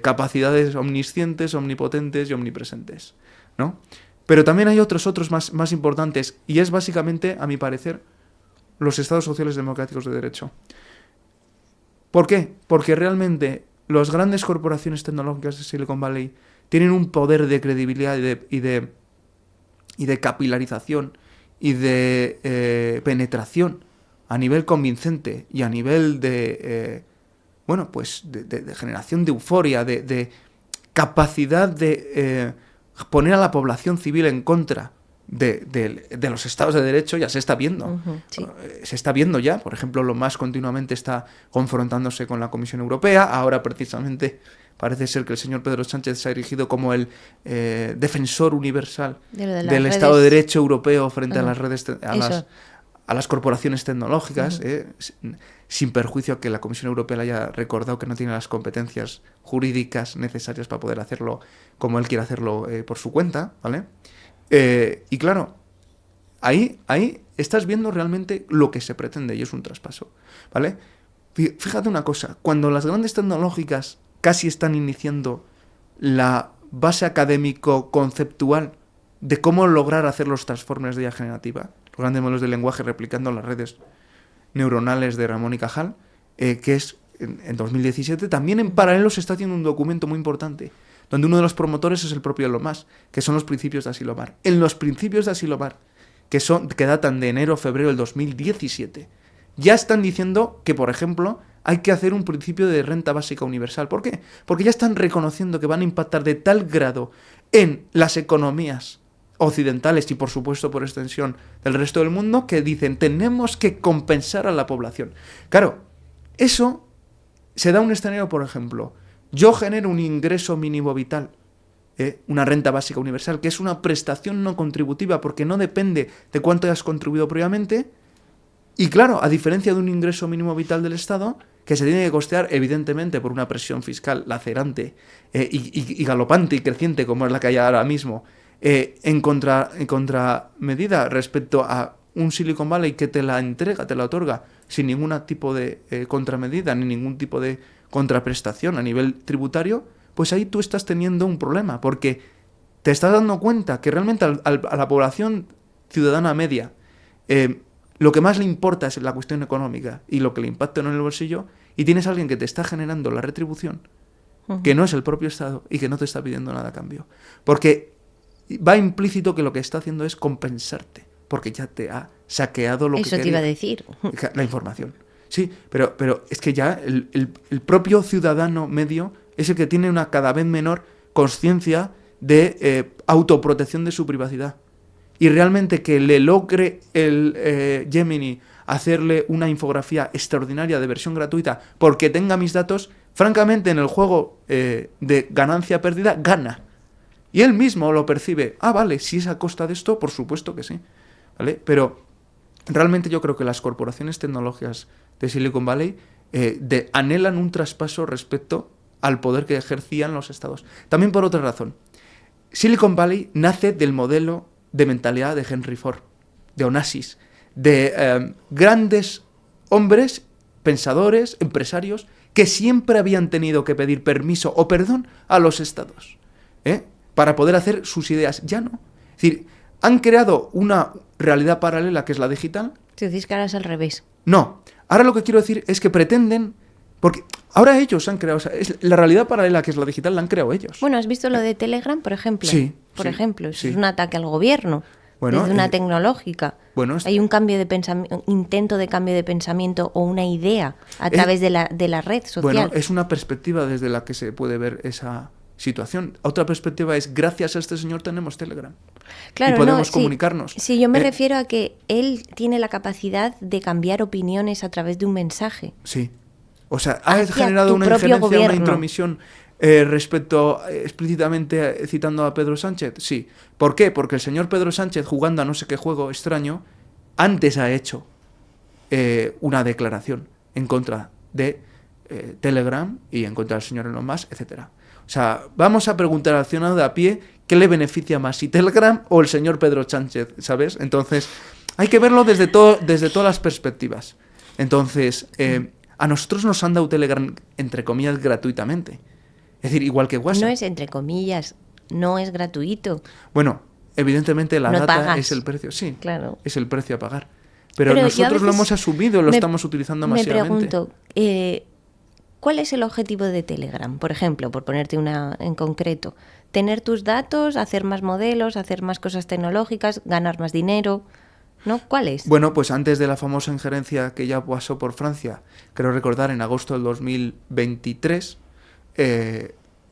B: capacidades omniscientes, omnipotentes y omnipresentes, ¿no? Pero también hay otros más importantes, y es básicamente, a mi parecer, los estados sociales democráticos de derecho. ¿Por qué? Porque realmente las grandes corporaciones tecnológicas de Silicon Valley tienen un poder de credibilidad y de capilarización y de penetración a nivel convincente y a nivel de generación de euforia, de capacidad de poner a la población civil en contra de los estados de derecho. Ya se está viendo. Sí. Se está viendo ya. Por ejemplo, lo más continuamente está confrontándose con la Comisión Europea. Ahora, precisamente, parece ser que el señor Pedro Sánchez se ha erigido como el defensor universal del Estado de Derecho europeo frente a las redes, a las corporaciones tecnológicas, sin perjuicio a que la Comisión Europea le haya recordado que no tiene las competencias jurídicas necesarias para poder hacerlo como él quiere hacerlo por su cuenta, ¿vale? Y claro, ahí estás viendo realmente lo que se pretende, y es un traspaso, ¿vale? Fíjate una cosa, cuando las grandes tecnológicas casi están iniciando la base académico-conceptual de cómo lograr hacer los transformers de IA generativa, los grandes modelos de lenguaje replicando las redes neuronales de Ramón y Cajal, que es en 2017, también en paralelo se está haciendo un documento muy importante, donde uno de los promotores es el propio Elon Musk, que son los principios de Asilomar. En los principios de Asilomar, que datan de enero o febrero del 2017, ya están diciendo que, por ejemplo, hay que hacer un principio de renta básica universal. ¿Por qué? Porque ya están reconociendo que van a impactar de tal grado en las economías occidentales y, por supuesto, por extensión, del resto del mundo, que dicen, tenemos que compensar a la población. Claro, eso se da un escenario, por ejemplo, yo genero un ingreso mínimo vital, una renta básica universal, que es una prestación no contributiva porque no depende de cuánto hayas contribuido previamente, y claro, a diferencia de un ingreso mínimo vital del Estado, que se tiene que costear, evidentemente, por una presión fiscal lacerante y galopante y creciente, como es la que hay ahora mismo, en contramedida respecto a un Silicon Valley que te la entrega, te la otorga, sin ningún tipo de contramedida, ni ningún tipo de contraprestación a nivel tributario, pues ahí tú estás teniendo un problema, porque te estás dando cuenta que realmente a la población ciudadana media lo que más le importa es la cuestión económica y lo que le impacta en el bolsillo, y tienes a alguien que te está generando la retribución, que no es el propio Estado y que no te está pidiendo nada a cambio. Porque va implícito que lo que está haciendo es compensarte, porque ya te ha saqueado lo que quería.
A: Eso te iba a decir.
B: La información. Sí, pero es que ya el propio ciudadano medio es el que tiene una cada vez menor conciencia de autoprotección de su privacidad. y realmente que le logre el Gemini hacerle una infografía extraordinaria de versión gratuita porque tenga mis datos, francamente en el juego de ganancia-pérdida gana. Y él mismo lo percibe. Ah, vale, si es a costa de esto, por supuesto que sí. ¿Vale? Pero realmente yo creo que las corporaciones tecnológicas de Silicon Valley anhelan un traspaso respecto al poder que ejercían los estados. También por otra razón. Silicon Valley nace del modelo de mentalidad de Henry Ford, de Onassis, de grandes hombres, pensadores, empresarios, que siempre habían tenido que pedir permiso o perdón a los estados, para poder hacer sus ideas. Ya no. Es decir, han creado una realidad paralela que es la digital.
A: Te decís que ahora es al revés.
B: No. Ahora lo que quiero decir es que pretenden... Porque ahora ellos han creado... O sea, la realidad paralela que es la digital la han creado ellos.
A: Bueno, ¿has visto lo de Telegram, por ejemplo?
B: Sí.
A: Por
B: sí,
A: ejemplo, eso
B: sí.
A: es un ataque al gobierno.
B: Bueno,
A: desde una tecnológica.
B: Bueno,
A: hay un cambio de intento de cambio de pensamiento o una idea a través de la red social.
B: Bueno, es una perspectiva desde la que se puede ver esa situación. Otra perspectiva es, gracias a este señor tenemos Telegram.
A: Claro,
B: y podemos comunicarnos.
A: Sí, yo me refiero a que él tiene la capacidad de cambiar opiniones a través de un mensaje.
B: Sí. O sea, ha generado una injerencia, una intromisión respecto explícitamente citando a Pedro Sánchez. Sí. ¿Por qué? Porque el señor Pedro Sánchez, jugando a no sé qué juego extraño, antes ha hecho una declaración en contra de Telegram y en contra del señor Elon Musk, etcétera. O sea, vamos a preguntar al ciudadano de a pie qué le beneficia más, si Telegram o el señor Pedro Sánchez, ¿sabes? Entonces, hay que verlo desde todas las perspectivas. Entonces, a nosotros nos han dado Telegram, entre comillas, gratuitamente. Es decir, igual que WhatsApp.
A: No es entre comillas, no es gratuito.
B: Bueno, evidentemente la
A: no
B: data
A: pagas.
B: Es el precio, sí,
A: claro.
B: Es el precio a pagar. Pero nosotros lo hemos asumido, lo estamos utilizando masivamente.
A: Me pregunto, ¿cuál es el objetivo de Telegram? Por ejemplo, por ponerte una en concreto, tener tus datos, hacer más modelos, hacer más cosas tecnológicas, ganar más dinero, ¿no? ¿Cuál es?
B: Bueno, pues antes de la famosa injerencia que ya pasó por Francia, creo recordar en agosto del 2023,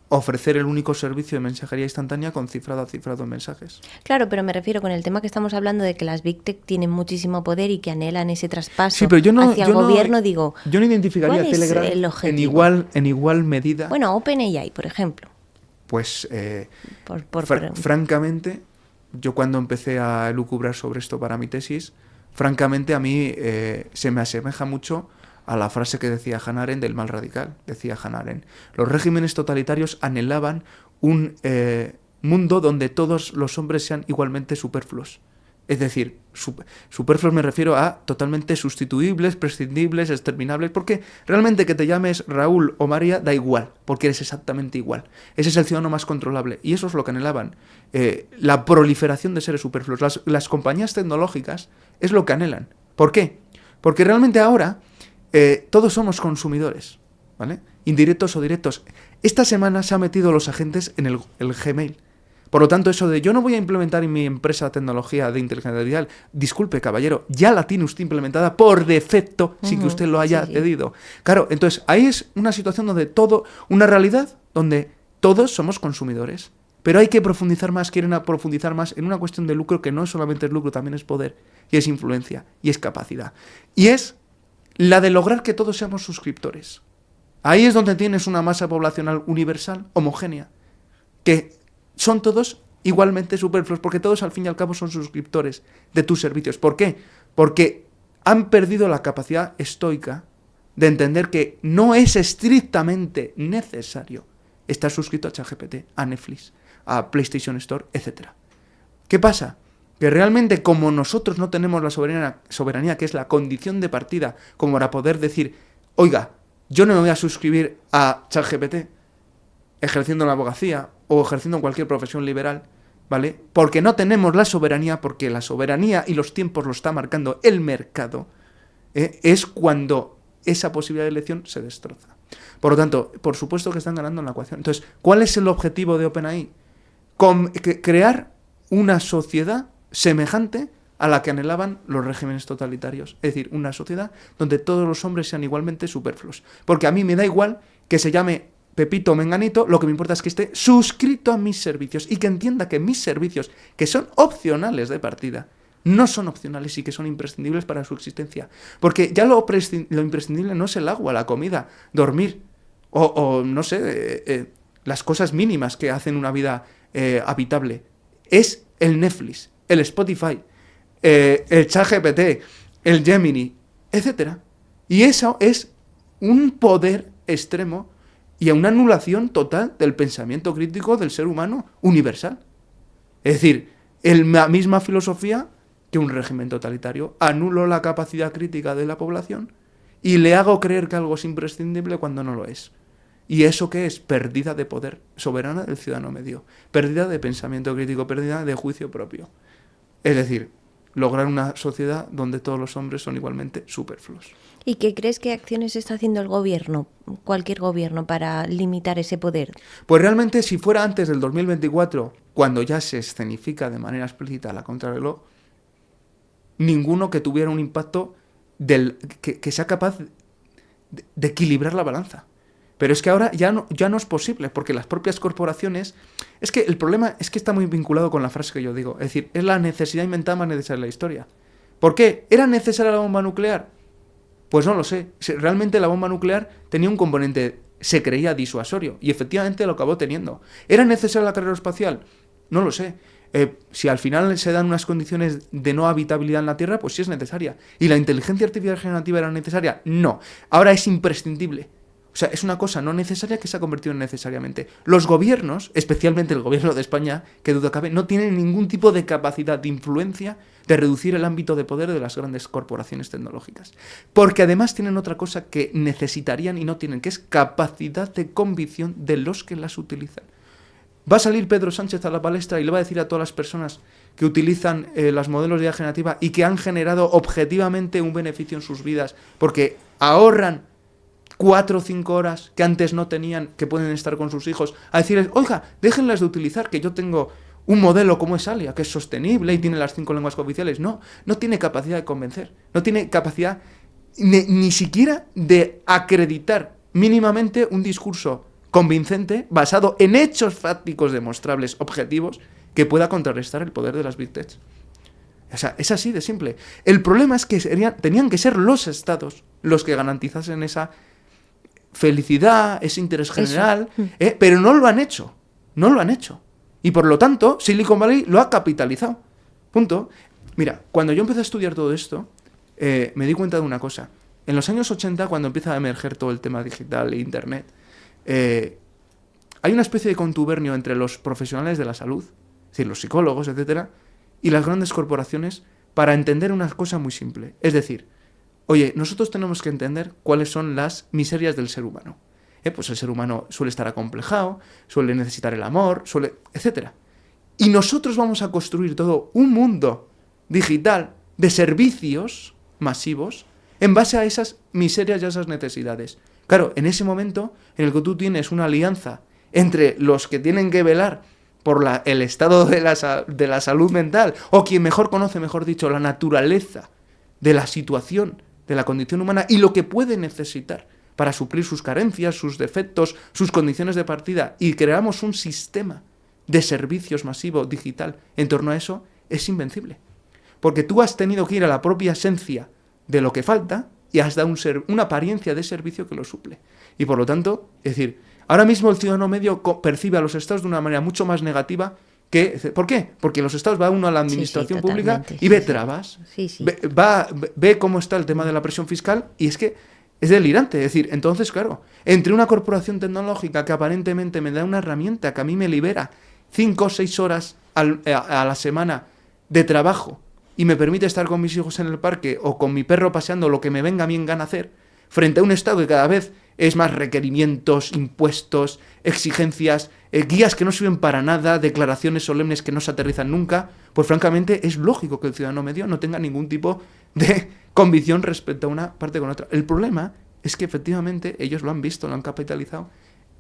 B: ofrecer el único servicio de mensajería instantánea con cifrado a cifrado en mensajes.
A: Claro, pero me refiero con el tema que estamos hablando de que las Big Tech tienen muchísimo poder y que anhelan ese traspaso hacia el gobierno, digo...
B: Yo no identificaría a Telegram en igual medida...
A: Bueno, OpenAI, por ejemplo.
B: Pues, francamente, yo cuando empecé a elucubrar sobre esto para mi tesis, francamente a mí se me asemeja mucho a la frase que decía Hannah Arendt del mal radical. Decía Hannah Arendt: los regímenes totalitarios anhelaban un mundo donde todos los hombres sean igualmente superfluos. Es decir, superfluos me refiero a totalmente sustituibles, prescindibles, exterminables, porque realmente que te llames Raúl o María da igual, porque eres exactamente igual. Ese es el ciudadano más controlable, y eso es lo que anhelaban. La proliferación de seres superfluos. Las compañías tecnológicas es lo que anhelan. ¿Por qué? Porque realmente ahora todos somos consumidores, ¿vale? Indirectos o directos. Esta semana se han metido los agentes en el Gmail. Por lo tanto, eso de yo no voy a implementar en mi empresa tecnología de inteligencia artificial, disculpe, caballero, ya la tiene usted implementada por defecto, sin que usted lo haya cedido. Claro, entonces ahí es una situación donde una realidad donde todos somos consumidores. Pero hay que profundizar más, quieren profundizar más en una cuestión de lucro que no solamente es lucro, también es poder, y es influencia, y es capacidad. Y es la de lograr que todos seamos suscriptores. Ahí es donde tienes una masa poblacional universal, homogénea, que son todos igualmente superfluos, porque todos al fin y al cabo son suscriptores de tus servicios. ¿Por qué? Porque han perdido la capacidad estoica de entender que no es estrictamente necesario estar suscrito a ChatGPT, a Netflix, a PlayStation Store, etc. ¿Qué pasa? Que realmente, como nosotros no tenemos la soberanía, que es la condición de partida, como para poder decir, oiga, yo no me voy a suscribir a ChatGPT ejerciendo la abogacía o ejerciendo cualquier profesión liberal, ¿vale? Porque no tenemos la soberanía, porque la soberanía y los tiempos lo está marcando el mercado, es cuando esa posibilidad de elección se destroza. Por lo tanto, por supuesto que están ganando en la ecuación. Entonces, ¿cuál es el objetivo de OpenAI? Crear una sociedad semejante a la que anhelaban los regímenes totalitarios. Es decir, una sociedad donde todos los hombres sean igualmente superfluos. Porque a mí me da igual que se llame Pepito Menganito, lo que me importa es que esté suscrito a mis servicios y que entienda que mis servicios, que son opcionales de partida, no son opcionales y que son imprescindibles para su existencia. Porque ya lo imprescindible no es el agua, la comida, dormir o no sé, las cosas mínimas que hacen una vida habitable. Es el Netflix, el Spotify, el ChatGPT, el Gemini, etc. Y eso es un poder extremo y una anulación total del pensamiento crítico del ser humano universal. Es decir, la misma filosofía que un régimen totalitario. Anulo la capacidad crítica de la población y le hago creer que algo es imprescindible cuando no lo es. ¿Y eso qué es? Pérdida de poder soberana del ciudadano medio. Pérdida de pensamiento crítico, pérdida de juicio propio. Es decir, lograr una sociedad donde todos los hombres son igualmente superfluos.
A: ¿Y qué crees que acciones está haciendo el gobierno, cualquier gobierno, para limitar ese poder?
B: Pues realmente, si fuera antes del 2024, cuando ya se escenifica de manera explícita la contrarreloj, ninguno que tuviera un impacto que sea capaz de equilibrar la balanza. Pero es que ahora ya no es posible, porque las propias corporaciones... Es que el problema es que está muy vinculado con la frase que yo digo. Es decir, es la necesidad inventada más necesaria de la historia. ¿Por qué? ¿Era necesaria la bomba nuclear? Pues no lo sé. Realmente la bomba nuclear tenía un componente, se creía, disuasorio, y efectivamente lo acabó teniendo. ¿Era necesaria la carrera espacial? No lo sé. Si al final se dan unas condiciones de no habitabilidad en la Tierra, pues sí es necesaria. ¿Y la inteligencia artificial generativa era necesaria? No. Ahora es imprescindible. O sea, es una cosa no necesaria que se ha convertido en necesariamente. Los gobiernos, especialmente el gobierno de España, que duda cabe, no tienen ningún tipo de capacidad de influencia de reducir el ámbito de poder de las grandes corporaciones tecnológicas. Porque además tienen otra cosa que necesitarían y no tienen, que es capacidad de convicción de los que las utilizan. Va a salir Pedro Sánchez a la palestra y le va a decir a todas las personas que utilizan los modelos de IA generativa y que han generado objetivamente un beneficio en sus vidas porque ahorran 4 o 5 horas que antes no tenían, que pueden estar con sus hijos, a decirles, oiga, déjenlas de utilizar, que yo tengo un modelo como es Alia, que es sostenible y tiene las 5 lenguas cooficiales. No tiene capacidad de convencer, no tiene capacidad ni siquiera de acreditar mínimamente un discurso convincente basado en hechos fácticos demostrables, objetivos, que pueda contrarrestar el poder de las Big Tech. O sea, es así de simple. El problema es que tenían que ser los estados los que garantizasen esa felicidad, ese interés general, pero no lo han hecho. No lo han hecho. Y por lo tanto, Silicon Valley lo ha capitalizado. Punto. Mira, cuando yo empecé a estudiar todo esto, me di cuenta de una cosa. En los años 80, cuando empieza a emerger todo el tema digital e internet, hay una especie de contubernio entre los profesionales de la salud, es decir, los psicólogos, etcétera, y las grandes corporaciones para entender una cosa muy simple. Es decir, oye, nosotros tenemos que entender cuáles son las miserias del ser humano. Pues el ser humano suele estar acomplejado, suele necesitar el amor, etcétera. Y nosotros vamos a construir todo un mundo digital de servicios masivos en base a esas miserias y a esas necesidades. Claro, en ese momento en el que tú tienes una alianza entre los que tienen que velar por el estado de la salud mental, o quien mejor conoce, mejor dicho, la naturaleza de la situación, de la condición humana y lo que puede necesitar para suplir sus carencias, sus defectos, sus condiciones de partida, y creamos un sistema de servicios masivo digital en torno a eso, es invencible. Porque tú has tenido que ir a la propia esencia de lo que falta y has dado una apariencia de servicio que lo suple. Y por lo tanto, es decir, ahora mismo el ciudadano medio percibe a los estados de una manera mucho más negativa que... ¿Por qué? Porque los estados va uno a la administración pública y ve trabas, ve cómo está el tema de la presión fiscal y es que es delirante. Es decir, entonces, claro, entre una corporación tecnológica que aparentemente me da una herramienta que a mí me libera 5 o 6 horas a la semana de trabajo y me permite estar con mis hijos en el parque o con mi perro paseando, lo que me venga a mí en gana hacer, frente a un Estado que cada vez es más requerimientos, impuestos, exigencias, guías que no sirven para nada, declaraciones solemnes que no se aterrizan nunca, pues francamente es lógico que el ciudadano medio no tenga ningún tipo de convicción respecto a una parte con otra. El problema es que efectivamente ellos lo han visto, lo han capitalizado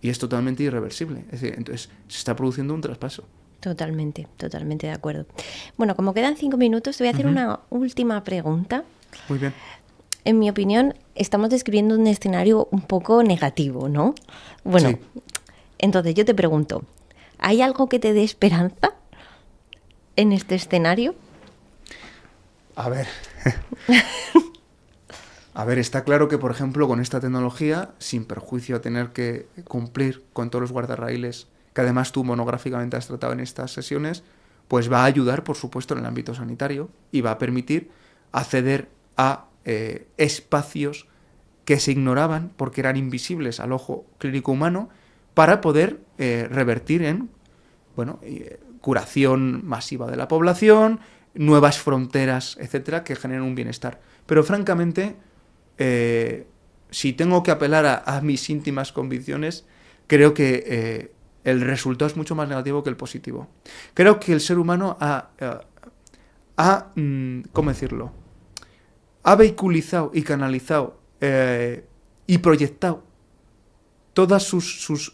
B: y es totalmente irreversible. Es decir, entonces se está produciendo un traspaso.
A: Totalmente de acuerdo. Bueno, como quedan 5 minutos, te voy a hacer una última pregunta.
B: Muy bien.
A: en mi opinión, estamos describiendo un escenario un poco negativo, ¿no? Bueno,
B: Sí.
A: entonces yo te pregunto, ¿hay algo que te dé esperanza en este escenario?
B: A ver. A ver, está claro que, por ejemplo, con esta tecnología, sin perjuicio a tener que cumplir con todos los guardarraíles que además tú monográficamente has tratado en estas sesiones, pues va a ayudar, por supuesto, en el ámbito sanitario y va a permitir acceder a espacios que se ignoraban porque eran invisibles al ojo clínico humano para poder revertir en curación masiva de la población, nuevas fronteras, etcétera, que generen un bienestar. Pero francamente, si tengo que apelar a mis íntimas convicciones, creo que el resultado es mucho más negativo que el positivo. Creo que el ser humano ¿cómo decirlo? Ha vehiculizado y canalizado y proyectado todas sus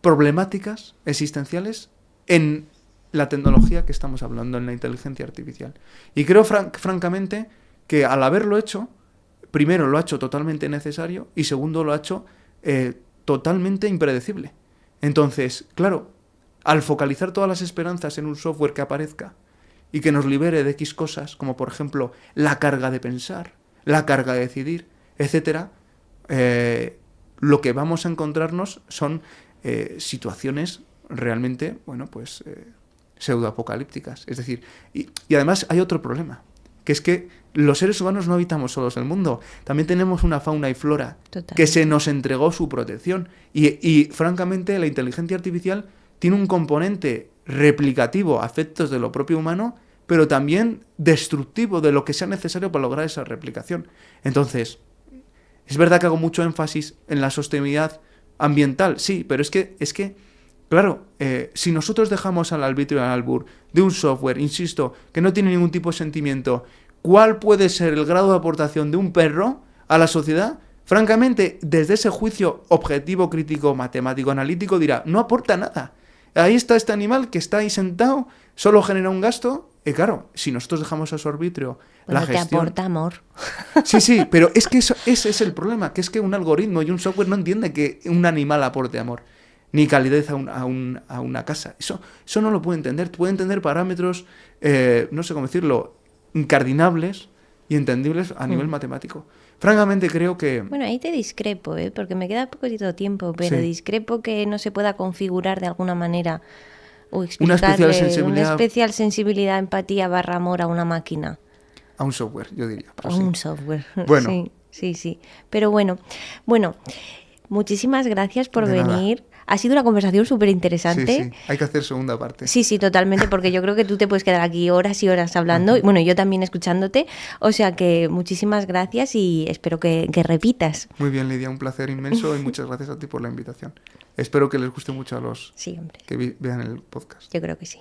B: problemáticas existenciales en la tecnología que estamos hablando, en la inteligencia artificial. Y creo francamente que al haberlo hecho, primero lo ha hecho totalmente necesario y segundo lo ha hecho totalmente impredecible. Entonces, claro, al focalizar todas las esperanzas en un software que aparezca y que nos libere de X cosas, como por ejemplo la carga de pensar, la carga de decidir, etcétera, lo que vamos a encontrarnos son situaciones realmente, pseudoapocalípticas. Es decir, y además hay otro problema, que es que los seres humanos no habitamos solos el mundo. También tenemos una fauna y flora que se nos entregó su protección. Y francamente, la inteligencia artificial tiene un componente replicativo a efectos de lo propio humano, pero también destructivo de lo que sea necesario para lograr esa replicación. Entonces, es verdad que hago mucho énfasis en la sostenibilidad ambiental, sí, pero es que claro, si nosotros dejamos al arbitrio y al albur de un software, insisto, que no tiene ningún tipo de sentimiento, ¿cuál puede ser el grado de aportación de un perro a la sociedad? Francamente, desde ese juicio objetivo, crítico, matemático, analítico, dirá, no aporta nada. Ahí está este animal que está ahí sentado, solo genera un gasto. Y claro, si nosotros dejamos a su arbitrio la gestión...
A: te aporta amor.
B: Sí, pero es que ese es el problema, que es que un algoritmo y un software no entiende que un animal aporte amor, ni calidez a una casa. Eso no lo puede entender. Puede entender parámetros, no sé cómo decirlo, incardinables y entendibles a nivel matemático. Francamente creo que...
A: Bueno, ahí te discrepo, porque me queda poquito tiempo, pero discrepo que no se pueda configurar de alguna manera o explicarle una especial sensibilidad, empatía / amor a una máquina.
B: A un software, yo diría.
A: A un software,
B: bueno.
A: Sí. Pero bueno, muchísimas gracias por venir. Ha sido una conversación súper interesante.
B: Sí, hay que hacer segunda parte.
A: Sí, totalmente, porque yo creo que tú te puedes quedar aquí horas y horas hablando. Bueno, yo también escuchándote. O sea que muchísimas gracias y espero que repitas.
B: Muy bien, Lidia, un placer inmenso y muchas gracias a ti por la invitación. Espero que les guste mucho a los que vean el podcast.
A: Yo creo que sí.